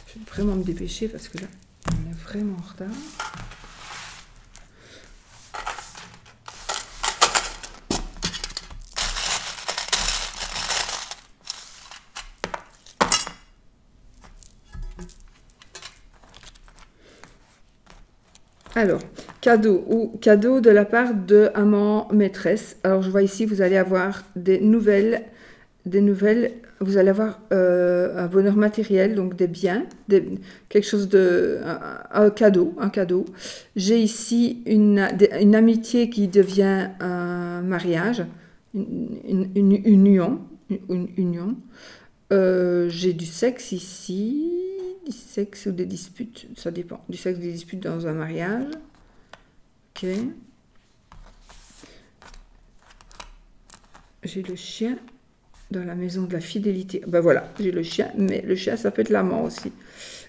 Je vais vraiment me dépêcher parce que là, on est vraiment en retard. Alors, Cadeau ou cadeau de la part de amant maîtresse. Alors je vois ici, vous allez avoir des nouvelles, vous allez avoir un bonheur matériel, donc des biens, quelque chose de, un cadeau, un cadeau. J'ai ici une amitié qui devient un mariage, une union, une union. J'ai du sexe ici, du sexe ou des disputes, ça dépend, du sexe ou des disputes dans un mariage. Ok. J'ai le chien dans la maison de la fidélité. Ben voilà, j'ai le chien, mais le chien, ça peut être l'amant aussi.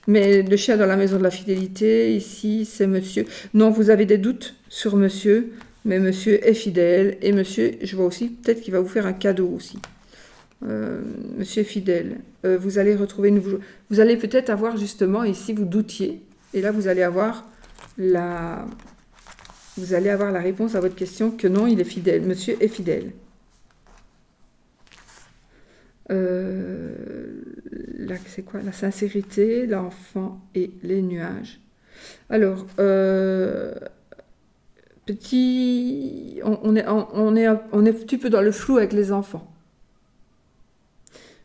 Mais le chien dans la maison de la fidélité, ici, c'est monsieur. Non, vous avez des doutes sur monsieur, mais monsieur est fidèle. Et monsieur, je vois aussi, peut-être qu'il va vous faire un cadeau aussi. Monsieur est fidèle. Vous allez retrouver une... Vous allez peut-être avoir justement, ici, vous doutiez. Et là, vous allez avoir la... Vous allez avoir la réponse à votre question que non, il est fidèle. Monsieur est fidèle. Là, c'est quoi? La sincérité, l'enfant et les nuages. Alors, petit, on est un petit peu dans le flou avec les enfants.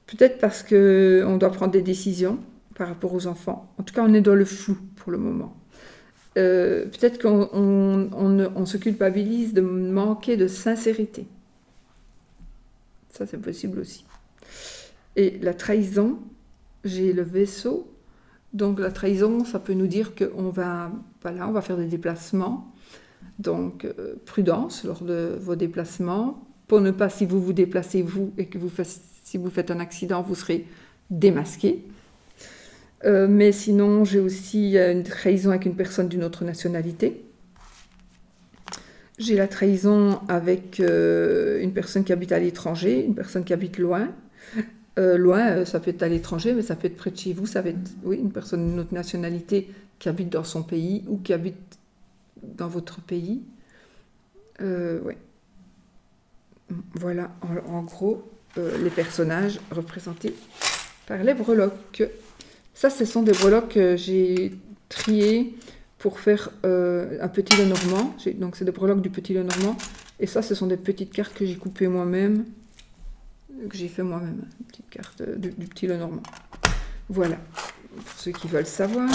Peut-être parce qu'on doit prendre des décisions par rapport aux enfants. En tout cas, on est dans le flou pour le moment. Peut-être qu'on se culpabilise de manquer de sincérité. Ça, c'est possible aussi. Et la trahison, j'ai le vaisseau. Donc la trahison, ça peut nous dire qu'on va, voilà, on va faire des déplacements. Donc prudence lors de vos déplacements. Pour ne pas, si vous vous déplacez vous et que si vous faites un accident, vous serez démasqué. Mais sinon, j'ai aussi une trahison avec une personne d'une autre nationalité. J'ai la trahison avec une personne qui habite à l'étranger, une personne qui habite loin. Loin, ça peut être à l'étranger, mais ça peut être près de chez vous. Ça peut être, oui, une personne d'une autre nationalité qui habite dans son pays ou qui habite dans votre pays. Ouais. Voilà, en gros, les personnages représentés par les breloques. Ça, ce sont des breloques que j'ai triés pour faire un petit Lenormand. Donc, c'est des breloques du petit Lenormand. Et ça, ce sont des petites cartes que j'ai coupées moi-même. Que j'ai fait moi-même, une petite carte du petit Lenormand. Voilà, pour ceux qui veulent savoir.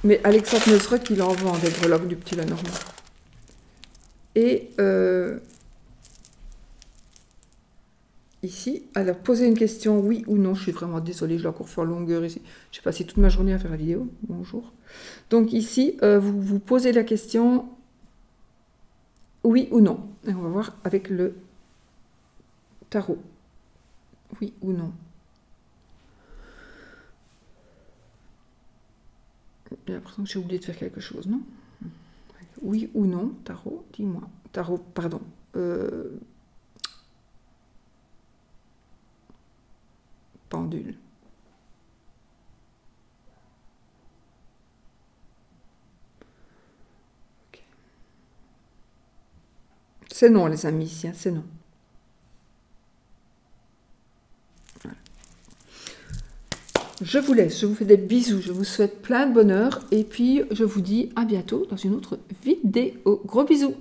Mais Alexandre Nosrock, il en vend des breloques du petit Lenormand. Et ici, alors poser une question, oui ou non. Je suis vraiment désolée, je l'ai encore fait en longueur ici. J'ai passé toute ma journée à faire la vidéo. Bonjour. Donc ici, vous posez la question, oui ou non. Et on va voir avec le tarot. Oui ou non. J'ai l'impression que j'ai oublié de faire quelque chose, non? Oui ou non, tarot, dis-moi. Tarot, pardon. Pendule. Okay. C'est non, les amis, ici, hein, c'est non. Voilà. Je vous laisse, je vous fais des bisous, je vous souhaite plein de bonheur et puis je vous dis à bientôt dans une autre vidéo. Gros bisous!